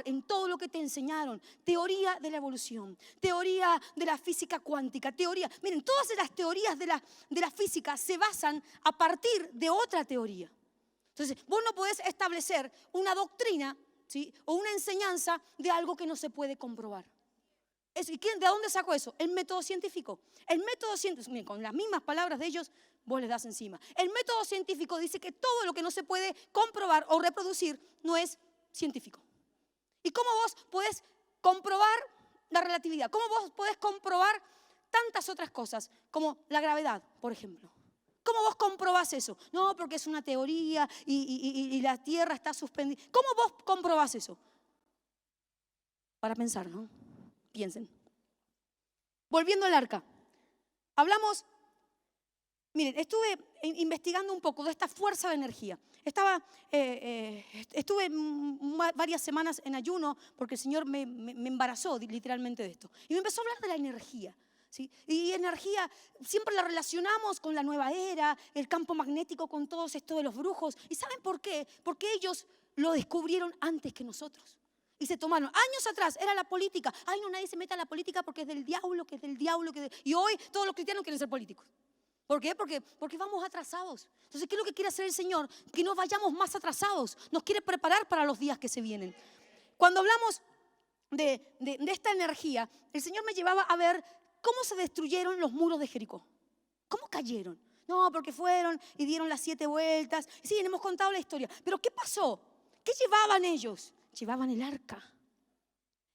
en todo lo que te enseñaron. Teoría de la evolución, teoría de la física cuántica, teoría. Miren, todas las teorías de la física se basan a partir de otra teoría. Entonces, vos no podés establecer una doctrina, ¿sí?, o una enseñanza de algo que no se puede comprobar. ¿Y de dónde sacó eso? El método científico. El método científico, miren, con las mismas palabras de ellos, vos les das encima. El método científico dice que todo lo que no se puede comprobar o reproducir no es científico. ¿Y cómo vos podés comprobar la relatividad? ¿Cómo vos podés comprobar tantas otras cosas, como la gravedad, por ejemplo? ¿Cómo vos comprobás eso? No, porque es una teoría y la Tierra está suspendida. ¿Cómo vos comprobás eso? Para pensar, ¿no? Piensen. Volviendo al arca. Hablamos, miren, estuve investigando un poco de esta fuerza de energía. Estuve varias semanas en ayuno porque el Señor me embarazó literalmente de esto. Y me empezó a hablar de la energía. ¿Sí? Y energía siempre la relacionamos con la nueva era, el campo magnético, con todo esto de los brujos. ¿Y saben por qué? Porque ellos lo descubrieron antes que nosotros. Y se tomaron, años atrás, era la política. Ay, no, nadie se mete a la política porque es del diablo, que es del diablo. Y hoy todos los cristianos quieren ser políticos. ¿Por qué? Porque vamos atrasados. Entonces, ¿qué es lo que quiere hacer el Señor? Que no vayamos más atrasados. Nos quiere preparar para los días que se vienen. Cuando hablamos de esta energía, el Señor me llevaba a ver cómo se destruyeron los muros de Jericó. ¿Cómo cayeron? No, porque fueron y dieron las 7 vueltas. Sí, hemos contado la historia. Pero ¿qué pasó? ¿Qué llevaban ellos? Llevaban el arca.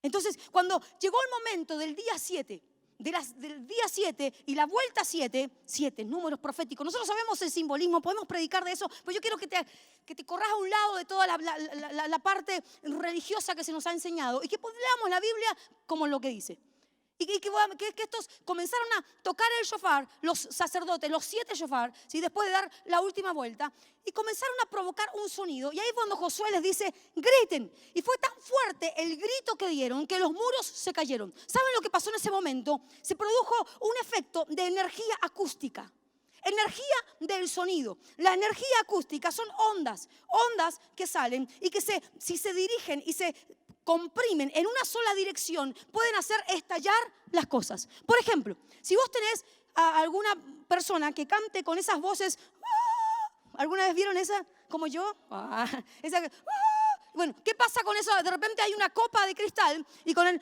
Entonces, cuando llegó el momento del día 7, del día 7 y la vuelta 7, 7 números proféticos. Nosotros sabemos el simbolismo, podemos predicar de eso, pero yo quiero que te corras a un lado de toda la parte religiosa que se nos ha enseñado y que leamos la Biblia como lo que dice. Y que estos comenzaron a tocar el shofar, los sacerdotes, los 7 shofar, ¿sí?, después de dar la última vuelta, y comenzaron a provocar un sonido. Y ahí cuando Josué les dice, griten. Y fue tan fuerte el grito que dieron que los muros se cayeron. ¿Saben lo que pasó en ese momento? Se produjo un efecto de energía acústica. Energía del sonido. La energía acústica son ondas que salen y que si se dirigen y se comprimen en una sola dirección, pueden hacer estallar las cosas. Por ejemplo, si vos tenés a alguna persona que cante con esas voces, ¿alguna vez vieron esa? Como yo. Bueno, ¿qué pasa con eso? De repente hay una copa de cristal y con el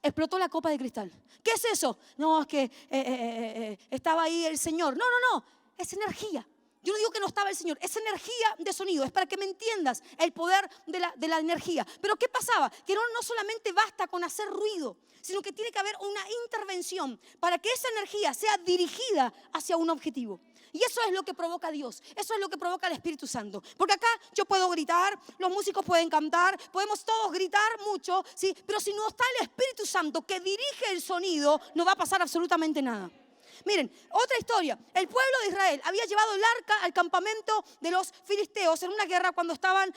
explotó la copa de cristal. ¿Qué es eso? No, es que estaba ahí el Señor. No, es energía. Yo no digo que no estaba el Señor, es energía de sonido, es para que me entiendas el poder de la energía. Pero ¿qué pasaba? Que no solamente basta con hacer ruido, sino que tiene que haber una intervención para que esa energía sea dirigida hacia un objetivo. Y eso es lo que provoca Dios, eso es lo que provoca el Espíritu Santo. Porque acá yo puedo gritar, los músicos pueden cantar, podemos todos gritar mucho, ¿sí? Pero si no está el Espíritu Santo que dirige el sonido, no va a pasar absolutamente nada. Miren, otra historia. El pueblo de Israel había llevado el arca al campamento de los filisteos en una guerra cuando estaban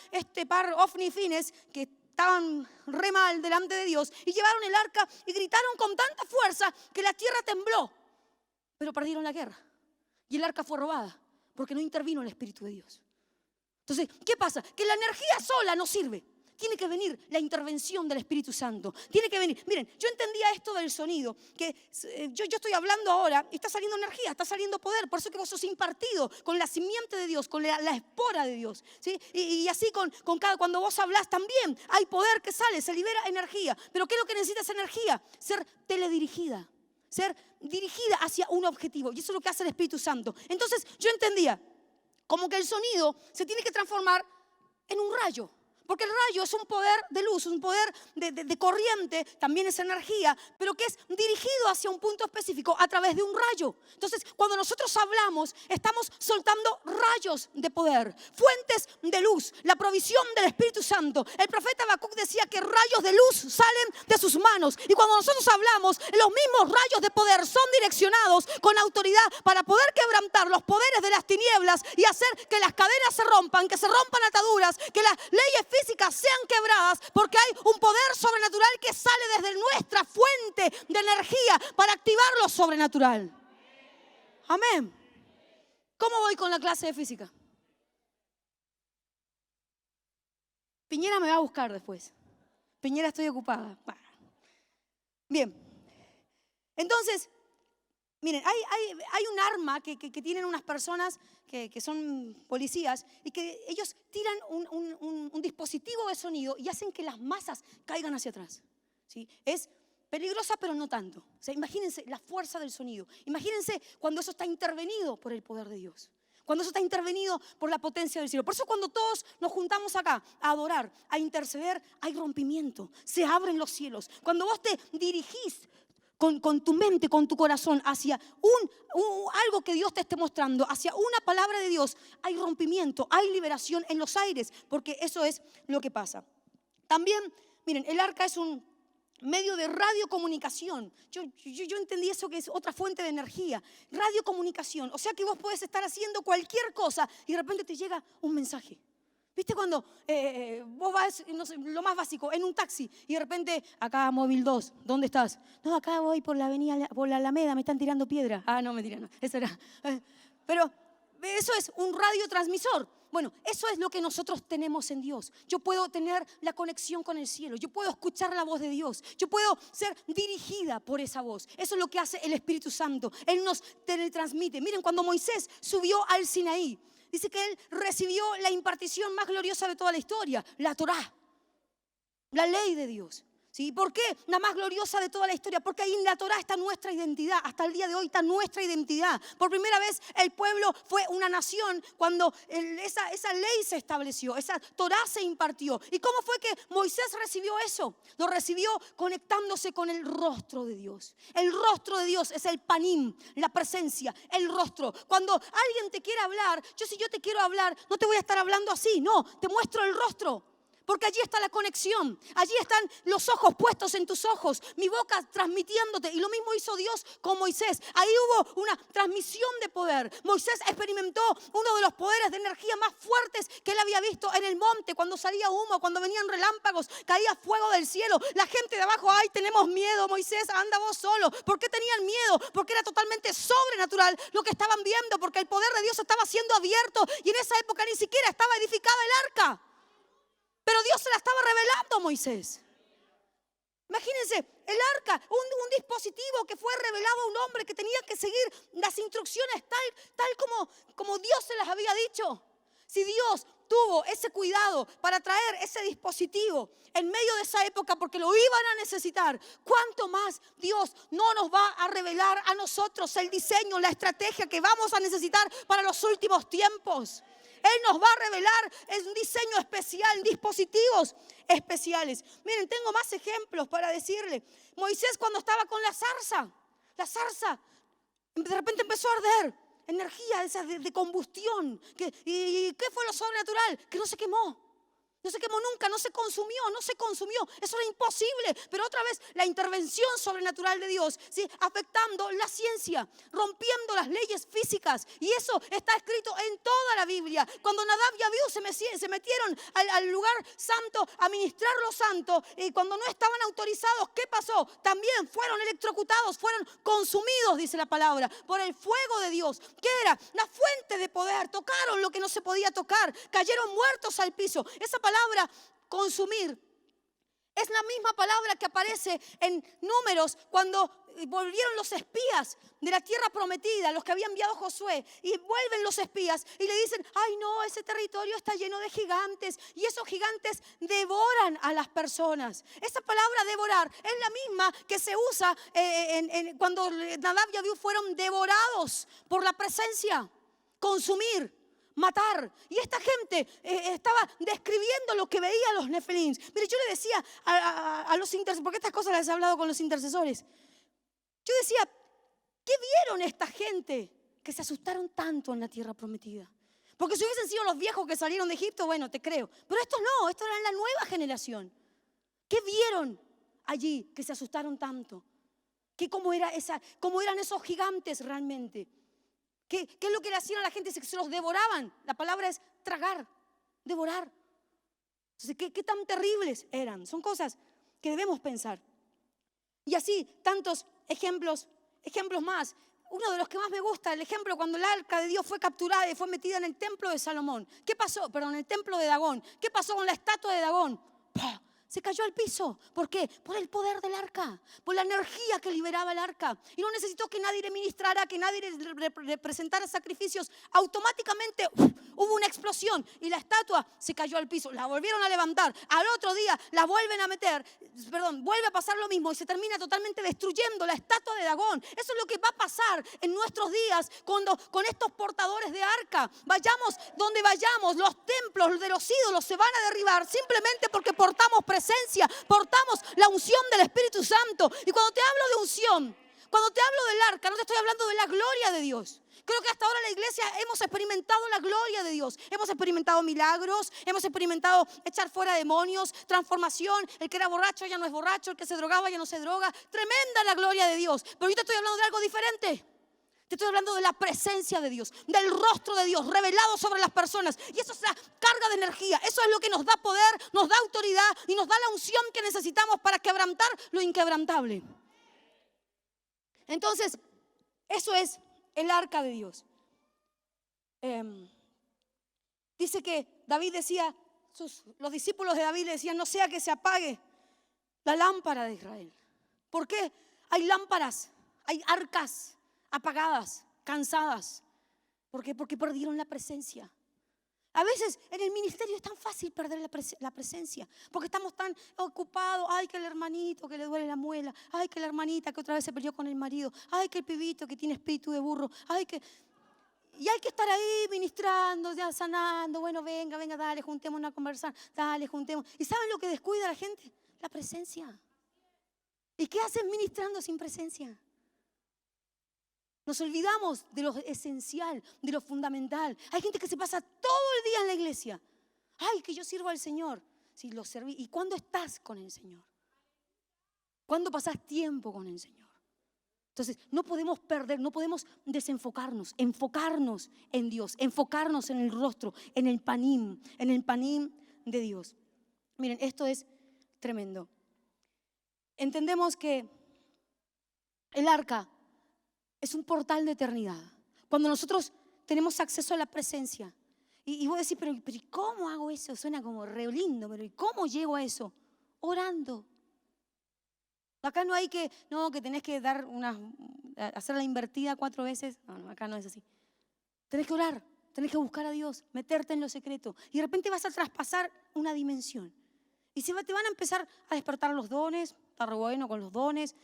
Ofni y Fines, que estaban re mal delante de Dios, y llevaron el arca y gritaron con tanta fuerza que la tierra tembló. Pero perdieron la guerra. Y el arca fue robada porque no intervino el Espíritu de Dios. Entonces, ¿qué pasa? Que la energía sola no sirve. Tiene que venir la intervención del Espíritu Santo. Tiene que venir. Miren, yo entendía esto del sonido, que yo estoy hablando ahora y está saliendo energía, está saliendo poder. Por eso que vos sos impartido con la simiente de Dios, con la espora de Dios, ¿sí? Y así cuando vos hablás también hay poder que sale, se libera energía. Pero ¿qué es lo que necesita esa energía? Ser teledirigida, ser dirigida hacia un objetivo. Y eso es lo que hace el Espíritu Santo. Entonces yo entendía como que el sonido se tiene que transformar en un rayo. Porque el rayo es un poder de luz, un poder de corriente, también es energía, pero que es dirigido hacia un punto específico a través de un rayo. Entonces, cuando nosotros hablamos, estamos soltando rayos de poder, fuentes de luz, la provisión del Espíritu Santo. El profeta Habacuc decía que rayos de luz salen de sus manos. Y cuando nosotros hablamos, los mismos rayos de poder son direccionados con autoridad para poder quebrantar los poderes de las tinieblas y hacer que las cadenas se rompan, que se rompan ataduras, que las leyes físicas sean quebradas, porque hay un poder sobrenatural que sale desde nuestra fuente de energía para activar lo sobrenatural. Amén. ¿Cómo voy con la clase de física? Piñera me va a buscar después. Piñera, estoy ocupada. Bien. Entonces, miren, hay un arma que tienen unas personas que son policías y que ellos tiran un dispositivo de sonido y hacen que las masas caigan hacia atrás, ¿sí? Es peligrosa, pero no tanto. O sea, imagínense la fuerza del sonido. Imagínense cuando eso está intervenido por el poder de Dios. Cuando eso está intervenido por la potencia del cielo. Por eso cuando todos nos juntamos acá a adorar, a interceder, hay rompimiento. Se abren los cielos. Cuando vos te dirigís con tu mente, con tu corazón, hacia algo que Dios te esté mostrando, hacia una palabra de Dios, hay rompimiento, hay liberación en los aires, porque eso es lo que pasa. También, miren, el arca es un medio de radiocomunicación. Yo entendí eso, que es otra fuente de energía. Radiocomunicación, o sea que vos podés estar haciendo cualquier cosa y de repente te llega un mensaje. ¿Viste cuando vos vas, no sé, lo más básico, en un taxi y de repente, acá móvil 2, ¿dónde estás? No, acá voy por la avenida, por la Alameda, me están tirando piedra. Ah, no, mentira, no, eso era. Pero eso es un radiotransmisor. Bueno, eso es lo que nosotros tenemos en Dios. Yo puedo tener la conexión con el cielo, yo puedo escuchar la voz de Dios, yo puedo ser dirigida por esa voz. Eso es lo que hace el Espíritu Santo. Él nos teletransmite. Miren, cuando Moisés subió al Sinaí, dice que él recibió la impartición más gloriosa de toda la historia, la Torá, la ley de Dios. ¿Sí? ¿Por qué la más gloriosa de toda la historia? Porque ahí en la Torá está nuestra identidad. Hasta el día de hoy está nuestra identidad. Por primera vez el pueblo fue una nación cuando esa ley se estableció, esa Torá se impartió. ¿Y cómo fue que Moisés recibió eso? Lo recibió conectándose con el rostro de Dios. El rostro de Dios es el panim, la presencia, el rostro. Cuando alguien te quiere hablar, si yo te quiero hablar, no te voy a estar hablando así, no, te muestro el rostro. porque allí está la conexión. Allí están los ojos puestos en tus ojos, mi boca transmitiéndote. Y lo mismo hizo Dios con Moisés. Ahí hubo una transmisión de poder. Moisés experimentó uno de los poderes de energía más fuertes que él había visto en el monte, cuando salía humo, cuando venían relámpagos, caía fuego del cielo. La gente de abajo, ay, tenemos miedo, Moisés, anda vos solo. ¿Por qué tenían miedo? Porque era totalmente sobrenatural lo que estaban viendo, porque el poder de Dios estaba siendo abierto y en esa época ni siquiera estaba edificada el arca. Pero Dios se la estaba revelando a Moisés. Imagínense, el arca, un dispositivo que fue revelado a un hombre que tenía que seguir las instrucciones tal como Dios se las había dicho. Si Dios tuvo ese cuidado para traer ese dispositivo en medio de esa época porque lo iban a necesitar, ¿cuánto más Dios no nos va a revelar a nosotros el diseño, la estrategia que vamos a necesitar para los últimos tiempos? Él nos va a revelar un diseño especial, dispositivos especiales. Miren, tengo más ejemplos para decirle. Moisés, cuando estaba con la zarza de repente empezó a arder. Energía de combustión. ¿Y qué fue lo sobrenatural? Que no se quemó. No se quemó nunca, no se consumió. Eso era imposible. Pero otra vez la intervención sobrenatural de Dios, ¿sí? Afectando la ciencia, rompiendo las leyes físicas. Y eso está escrito en toda la Biblia. Cuando Nadab y Abiú se metieron al lugar santo a ministrar lo santo, y cuando no estaban autorizados, ¿qué pasó? También fueron electrocutados, fueron consumidos, dice la palabra, por el fuego de Dios. ¿Qué era? La fuente de poder. Tocaron lo que no se podía tocar. Cayeron muertos al piso. Esa palabra consumir es la misma palabra que aparece en Números cuando volvieron los espías de la tierra prometida, los que había enviado Josué, y vuelven los espías y le dicen, ay no, ese territorio está lleno de gigantes y esos gigantes devoran a las personas. Esa palabra devorar es la misma que se usa cuando Nadab y Abiú fueron devorados por la presencia. Consumir, matar. Y esta gente estaba describiendo lo que veía los nefilins. Mire, yo le decía a los intercesores, porque estas cosas las he hablado con los intercesores. Yo decía, ¿qué vieron esta gente que se asustaron tanto en la tierra prometida? Porque si hubiesen sido los viejos que salieron de Egipto, bueno, te creo. Pero estos no, estos eran la nueva generación. ¿Qué vieron allí que se asustaron tanto? ¿Cómo eran esos gigantes realmente? ¿Qué es lo que le hacían a la gente? Se los devoraban. La palabra es tragar, devorar. Entonces, ¿qué tan terribles eran? Son cosas que debemos pensar. Y así, tantos ejemplos más. Uno de los que más me gusta, el ejemplo cuando el arca de Dios fue capturada y fue metida en el templo de Salomón. ¿Qué pasó? Perdón, en el templo de Dagón. ¿Qué pasó con la estatua de Dagón? ¡Pah! Se cayó al piso. ¿Por qué? Por el poder del arca, por la energía que liberaba el arca. Y no necesitó que nadie le ministrara, que nadie le presentara sacrificios. Automáticamente hubo una explosión y la estatua se cayó al piso. La volvieron a levantar. Al otro día la vuelven a meter. Vuelve a pasar lo mismo y se termina totalmente destruyendo la estatua de Dagón. Eso es lo que va a pasar en nuestros días con estos portadores de arca. Vayamos donde vayamos, los templos de los ídolos se van a derribar simplemente porque portamos presencia, portamos la unción del Espíritu Santo. Y cuando te hablo de unción, cuando te hablo del arca, no te estoy hablando de la gloria de Dios. Creo que hasta ahora en la iglesia hemos experimentado la gloria de Dios. Hemos experimentado milagros, hemos experimentado echar fuera demonios, transformación. El que era borracho ya no es borracho, el que se drogaba ya no se droga. Tremenda la gloria de Dios. Pero yo te estoy hablando de algo diferente. Te estoy hablando de la presencia de Dios, del rostro de Dios revelado sobre las personas. Y eso es la carga de energía. Eso es lo que nos da poder, nos da autoridad y nos da la unción que necesitamos para quebrantar lo inquebrantable. Entonces, eso es el arca de Dios. Dice que David decía, los discípulos de David decían, no sea que se apague la lámpara de Israel. ¿Por qué? Hay lámparas, hay arcas apagadas, cansadas. ¿Por qué? Porque perdieron la presencia. A veces en el ministerio es tan fácil perder la presencia, porque estamos tan ocupados. Ay, que el hermanito que le duele la muela. Ay, que la hermanita que otra vez se peleó con el marido. Ay, que el pibito que tiene espíritu de burro. Y hay que estar ahí ministrando, ya sanando. Bueno, venga, dale, juntemos una conversación. Dale, juntemos. ¿Y saben lo que descuida a la gente? La presencia. ¿Y qué hacen ministrando sin presencia? Nos olvidamos de lo esencial, de lo fundamental. Hay gente que se pasa todo el día en la iglesia. Ay, que yo sirvo al Señor. Sí, lo serví. ¿Y cuándo estás con el Señor? ¿Cuándo pasás tiempo con el Señor? Entonces, no podemos perder, no podemos desenfocarnos, enfocarnos en Dios, enfocarnos en el rostro, en el panim de Dios. Miren, esto es tremendo. Entendemos que el arca es un portal de eternidad. Cuando nosotros tenemos acceso a la presencia, y vos decís, pero ¿y cómo hago eso? Suena como re lindo, pero ¿y cómo llego a eso? Orando. Acá no hay que tenés que hacer la invertida 4 veces. No, acá no es así. Tenés que orar, tenés que buscar a Dios, meterte en lo secreto. Y de repente vas a traspasar una dimensión. Y te van a empezar a despertar los dones. Está re bueno con los dones.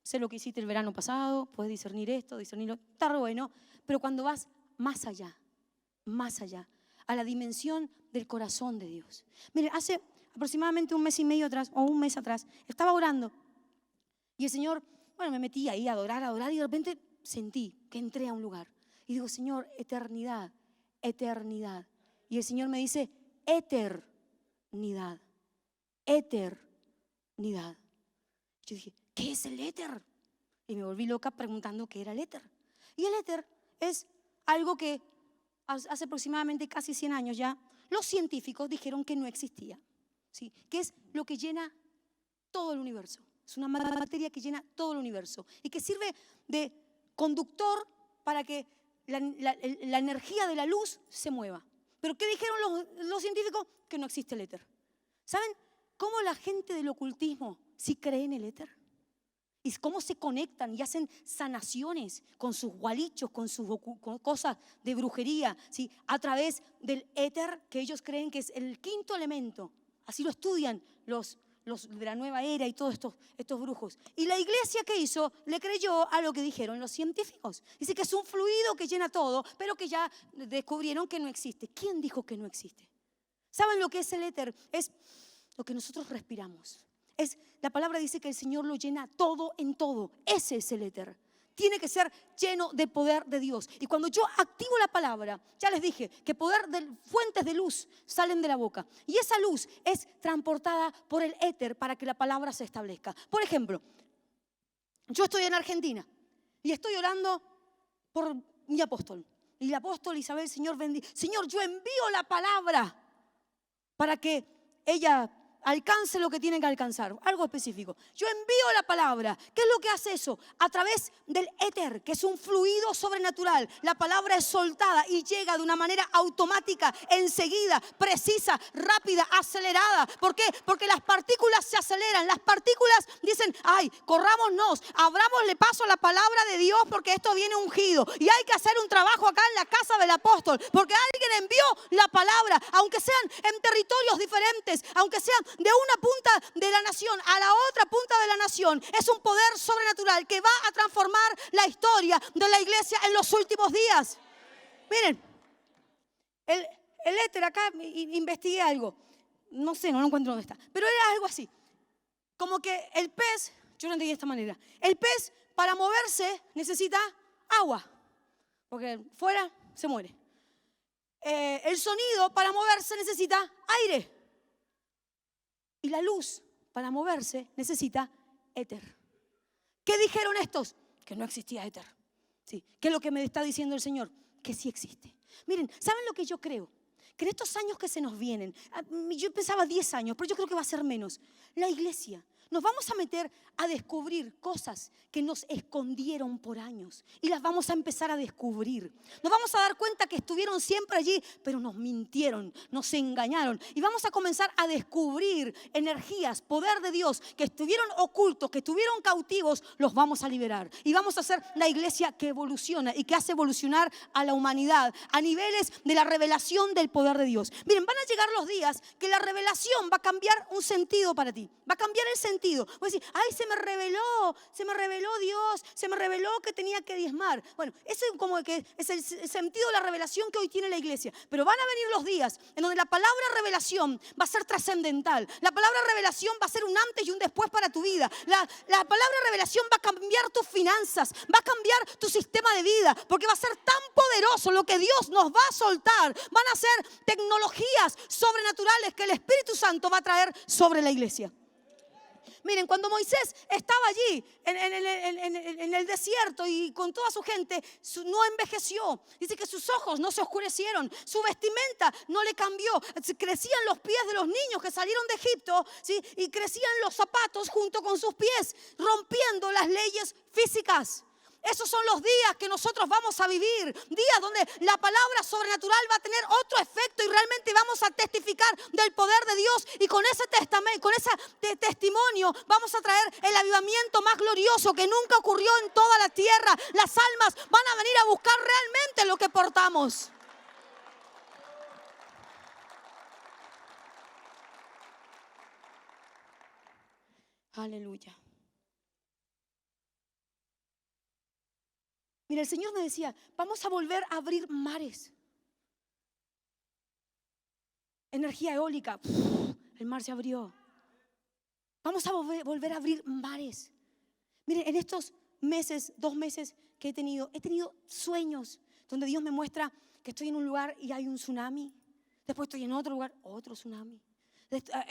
Sé lo que hiciste el verano pasado, puedes discernir esto, discernirlo. Está re bueno. Pero cuando vas más allá, a la dimensión del corazón de Dios. Miren, hace aproximadamente 1 mes y medio atrás, o 1 mes atrás, estaba orando. Y el Señor, me metí ahí a adorar, y de repente sentí que entré a un lugar. Y digo, Señor, eternidad. Y el Señor me dice, eternidad. Yo dije, ¿qué es el éter? Y me volví loca preguntando qué era el éter. Y el éter es algo que hace aproximadamente casi 100 años ya, los científicos dijeron que no existía. ¿Sí? Que es lo que llena todo el universo. Es una materia que llena todo el universo y que sirve de conductor para que la energía de la luz se mueva. ¿Pero qué dijeron los científicos? Que no existe el éter. ¿Saben cómo la gente del ocultismo sí cree en el éter? Y cómo se conectan y hacen sanaciones con sus gualichos, con cosas de brujería, ¿sí? A través del éter, que ellos creen que es el 5º elemento. Así lo estudian los de la nueva era y todos estos brujos. Y la iglesia, ¿qué hizo? Le creyó a lo que dijeron los científicos. Dice que es un fluido que llena todo, pero que ya descubrieron que no existe. ¿Quién dijo que no existe? ¿Saben lo que es el éter? Es lo que nosotros respiramos. La palabra dice que el Señor lo llena todo en todo. Ese es el éter. Tiene que ser lleno del poder de Dios. Y cuando yo activo la palabra, ya les dije que fuentes de luz salen de la boca. Y esa luz es transportada por el éter para que la palabra se establezca. Por ejemplo, yo estoy en Argentina y estoy orando por mi apóstol. Y el apóstol Isabel, Señor, Señor, yo envío la palabra para que ella alcance lo que tiene que alcanzar, algo específico. Yo envío la palabra. ¿Qué es lo que hace eso? A través del éter, que es un fluido sobrenatural. La palabra es soltada y llega de una manera automática, enseguida, precisa, rápida, acelerada. ¿Por qué? Porque las partículas se aceleran. Las partículas dicen, corrámonos, abramosle paso a la palabra de Dios porque esto viene ungido. Y hay que hacer un trabajo acá en la casa del apóstol, porque alguien envió la palabra, aunque sean en territorios diferentes, aunque sean de una punta de la nación a la otra punta de la nación. Es un poder sobrenatural que va a transformar la historia de la iglesia en los últimos días. Miren, el éter, acá investigué algo. No sé, no lo encuentro dónde está. Pero era algo así. Como que el pez, yo lo entendí de esta manera. El pez para moverse necesita agua. Porque fuera se muere. El sonido para moverse necesita aire. Y la luz, para moverse, necesita éter. ¿Qué dijeron estos? Que no existía éter. ¿Sí? ¿Qué es lo que me está diciendo el Señor? Que sí existe. Miren, ¿saben lo que yo creo? Que en estos años que se nos vienen, yo pensaba 10 años, pero yo creo que va a ser menos. La iglesia, nos vamos a meter a descubrir cosas que nos escondieron por años y las vamos a empezar a descubrir. Nos vamos a dar cuenta que estuvieron siempre allí, pero nos mintieron, nos engañaron y vamos a comenzar a descubrir energías, poder de Dios que estuvieron ocultos, que estuvieron cautivos, los vamos a liberar y vamos a ser la iglesia que evoluciona y que hace evolucionar a la humanidad a niveles de la revelación del poder de Dios. Miren, van a llegar los días que la revelación va a cambiar un sentido para ti, va a cambiar el sentido sentido. Voy a decir, ay, se me reveló Dios, se me reveló que tenía que diezmar. Bueno, eso es como que es el sentido de la revelación que hoy tiene la iglesia. Pero van a venir los días en donde la palabra revelación va a ser trascendental. La palabra revelación va a ser un antes y un después para tu vida. La palabra revelación va a cambiar tus finanzas, va a cambiar tu sistema de vida, porque va a ser tan poderoso lo que Dios nos va a soltar. Van a ser tecnologías sobrenaturales que el Espíritu Santo va a traer sobre la iglesia. Miren, cuando Moisés estaba allí en el desierto y con toda su gente, no envejeció. Dice que sus ojos no se oscurecieron, su vestimenta no le cambió. Crecían los pies de los niños que salieron de Egipto, ¿sí? Y crecían los zapatos junto con sus pies, rompiendo las leyes físicas. Esos son los días que nosotros vamos a vivir, días donde la palabra sobrenatural va a tener otro efecto y realmente vamos a testificar del poder de Dios, y con ese testimonio vamos a traer el avivamiento más glorioso que nunca ocurrió en toda la tierra. Las almas van a venir a buscar realmente lo que portamos. Aleluya. Mira, el Señor me decía, vamos a volver a abrir mares. Energía eólica, el mar se abrió. Vamos a volver a abrir mares. Mire, en estos meses, 2 meses que he tenido sueños donde Dios me muestra que estoy en un lugar y hay un tsunami. Después estoy en otro lugar, otro tsunami.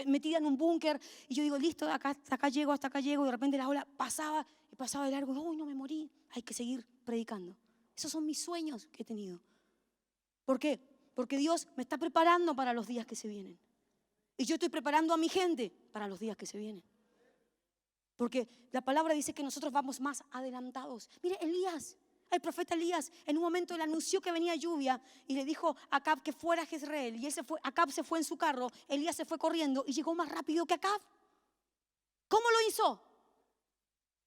Metida en un búnker y yo digo, listo, hasta acá llego. Y de repente la ola pasaba de largo. Uy, no me morí. Hay que seguir predicando. Esos son mis sueños que he tenido. ¿Por qué? Porque Dios me está preparando para los días que se vienen. Y yo estoy preparando a mi gente para los días que se vienen. Porque la palabra dice que nosotros vamos más adelantados. Mire, Elías, el profeta Elías, en un momento él anunció que venía lluvia y le dijo a Acab que fuera a Jezreel. Y Acab se fue en su carro, Elías se fue corriendo y llegó más rápido que Acab. ¿Cómo lo hizo?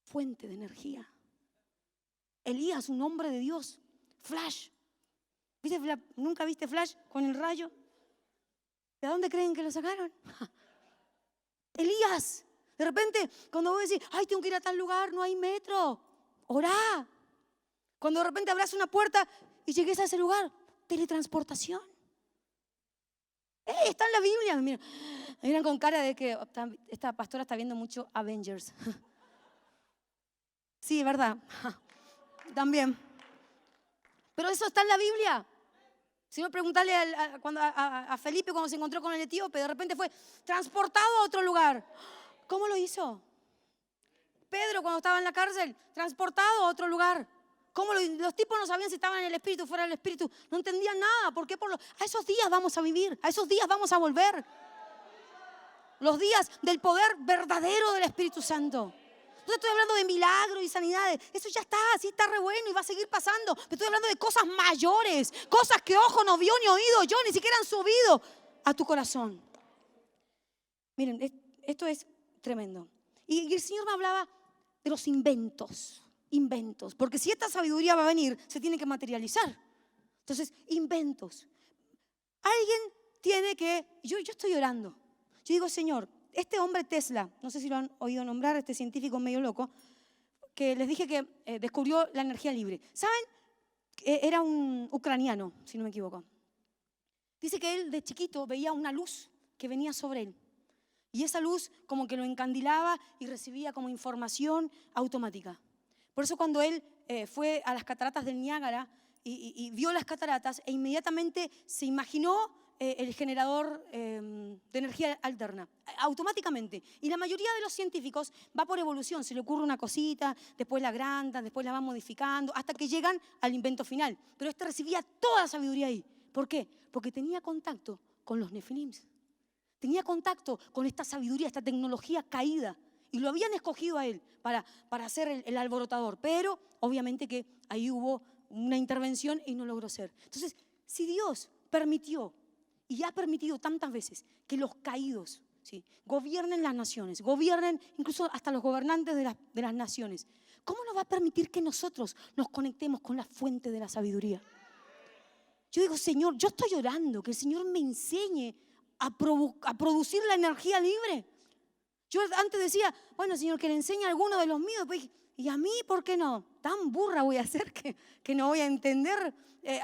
Fuente de energía. Elías, un hombre de Dios. Flash. ¿Nunca viste Flash con el rayo? ¿De dónde creen que lo sacaron? Elías. De repente, cuando vos decís, ay, tengo que ir a tal lugar, no hay metro. Orá. Cuando de repente abras una puerta y llegues a ese lugar, teletransportación. Está en la Biblia. Me miran con cara de que esta pastora está viendo mucho Avengers. Sí, es verdad. También. Pero eso está en la Biblia. Si no, preguntarle a Felipe cuando se encontró con el etíope, de repente fue transportado a otro lugar. ¿Cómo lo hizo? Pedro, cuando estaba en la cárcel, transportado a otro lugar. Los tipos no sabían si estaban en el Espíritu o fuera del Espíritu. No entendían nada. ¿Por qué? A esos días vamos a vivir. A esos días vamos a volver. Los días del poder verdadero del Espíritu Santo. No estoy hablando de milagros y sanidades. Eso ya está, así está re bueno y va a seguir pasando. Pero estoy hablando de cosas mayores. Cosas que ojo no vio ni oído yo, ni siquiera han subido a tu corazón. Miren, esto es tremendo. Y el Señor me hablaba de los inventos. Porque si esta sabiduría va a venir, se tiene que materializar. Entonces, inventos. Alguien tiene que... Yo estoy orando. Yo digo, Señor, este hombre Tesla, no sé si lo han oído nombrar, este científico medio loco, que les dije que descubrió la energía libre. ¿Saben? Era un ucraniano, si no me equivoco. Dice que él de chiquito veía una luz que venía sobre él. Y esa luz como que lo encandilaba y recibía como información automática. Por eso cuando él fue a las cataratas del Niágara y vio las cataratas, e inmediatamente se imaginó el generador de energía alterna, automáticamente. Y la mayoría de los científicos va por evolución, se le ocurre una cosita, después la agrandan, después la van modificando, hasta que llegan al invento final. Pero este recibía toda la sabiduría ahí. ¿Por qué? Porque tenía contacto con los nefilims. Tenía contacto con esta sabiduría, esta tecnología caída. Y lo habían escogido a él para ser el alborotador. Pero obviamente que ahí hubo una intervención y no logró ser. Entonces, si Dios permitió y ha permitido tantas veces que los caídos, ¿sí?, gobiernen las naciones, gobiernen incluso hasta los gobernantes de las naciones, ¿cómo no va a permitir que nosotros nos conectemos con la fuente de la sabiduría? Yo digo, Señor, yo estoy orando que el Señor me enseñe a producir la energía libre. Yo antes decía, bueno, Señor, que le enseñe a alguno de los míos. Pues, ¿y a mí por qué no? Tan burra voy a ser que no voy a entender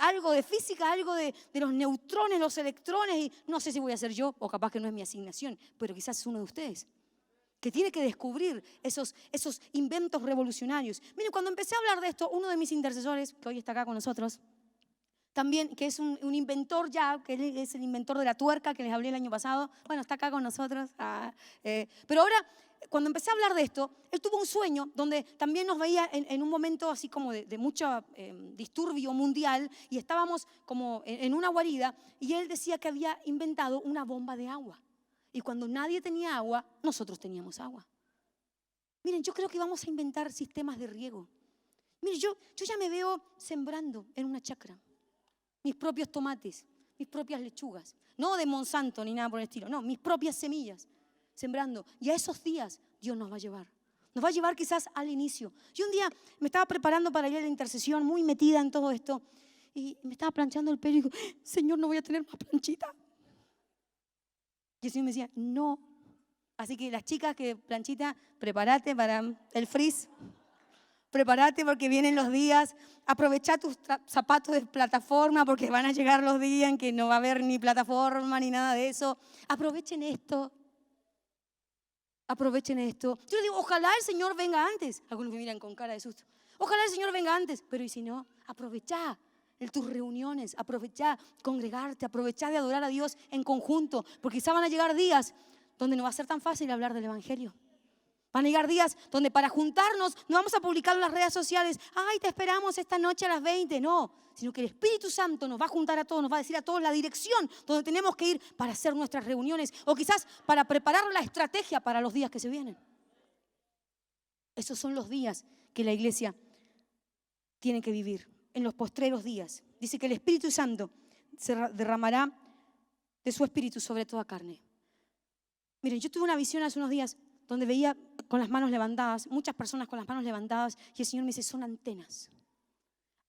algo de física, algo de los neutrones, los electrones. Y no sé si voy a ser yo, o capaz que no es mi asignación, pero quizás es uno de ustedes que tiene que descubrir esos inventos revolucionarios. Miren, cuando empecé a hablar de esto, uno de mis intercesores, que hoy está acá con nosotros, también, que es un inventor ya, que es el inventor de la tuerca que les hablé el año pasado, bueno, está acá con nosotros. Pero ahora, cuando empecé a hablar de esto, él tuvo un sueño donde también nos veía en un momento así como de mucho disturbio mundial, y estábamos como en una guarida, y él decía que había inventado una bomba de agua. Y cuando nadie tenía agua, nosotros teníamos agua. Miren, yo creo que vamos a inventar sistemas de riego. Miren, yo ya me veo sembrando en una chacra mis propios tomates, mis propias lechugas. No de Monsanto ni nada por el estilo, no, mis propias semillas sembrando. Y a esos días Dios nos va a llevar. Nos va a llevar quizás al inicio. Yo un día me estaba preparando para ir a la intercesión, muy metida en todo esto, y me estaba planchando el pelo y digo, Señor, no voy a tener más planchita. Y el Señor me decía, no. Así que las chicas que planchita, prepárate para el frizz. Prepárate porque vienen los días. Aprovecha tus zapatos de plataforma porque van a llegar los días en que no va a haber ni plataforma ni nada de eso. Aprovechen esto. Aprovechen esto. Yo les digo, ojalá el Señor venga antes. Algunos me miran con cara de susto. Ojalá el Señor venga antes. Pero y si no, aprovecha en tus reuniones, aprovecha congregarte, aprovecha de adorar a Dios en conjunto, porque quizá van a llegar días donde no va a ser tan fácil hablar del Evangelio. Van a llegar días donde para juntarnos no vamos a publicar en las redes sociales, ay, te esperamos esta noche a las 20, no, sino que el Espíritu Santo nos va a juntar a todos, nos va a decir a todos la dirección donde tenemos que ir para hacer nuestras reuniones, o quizás para preparar la estrategia para los días que se vienen. Esos son los días que la iglesia tiene que vivir. En los postreros días. Dice que el Espíritu Santo se derramará de su Espíritu sobre toda carne. Miren, yo tuve una visión hace unos días donde veía con las manos levantadas, muchas personas con las manos levantadas, y el Señor me dice, son antenas.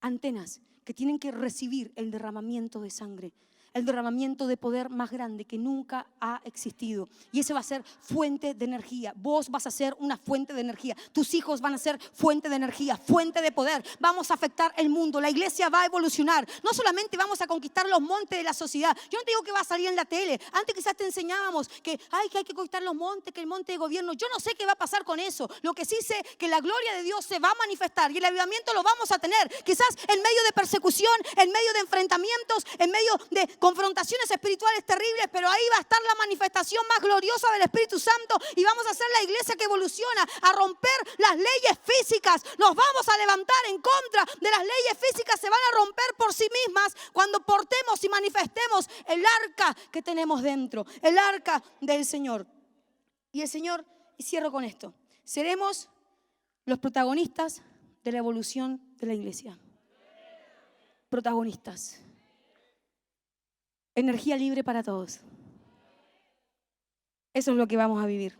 Antenas que tienen que recibir el derramamiento de sangre, el derramamiento de poder más grande que nunca ha existido. Y ese va a ser fuente de energía. Vos vas a ser una fuente de energía. Tus hijos van a ser fuente de energía, fuente de poder. Vamos a afectar el mundo. La iglesia va a evolucionar. No solamente vamos a conquistar los montes de la sociedad. Yo no te digo que va a salir en la tele. Antes quizás te enseñábamos que hay que conquistar los montes, que el monte de gobierno. Yo no sé qué va a pasar con eso. Lo que sí sé es que la gloria de Dios se va a manifestar y el avivamiento lo vamos a tener. Quizás en medio de persecución, en medio de enfrentamientos, en medio de confrontaciones espirituales terribles, pero ahí va a estar la manifestación más gloriosa del Espíritu Santo y vamos a ser la iglesia que evoluciona a romper las leyes físicas. Nos vamos a levantar en contra de las leyes físicas, se van a romper por sí mismas cuando portemos y manifestemos el arca que tenemos dentro, el arca del Señor. Y el Señor, y cierro con esto, seremos los protagonistas de la evolución de la iglesia. Protagonistas. Energía libre para todos. Eso es lo que vamos a vivir.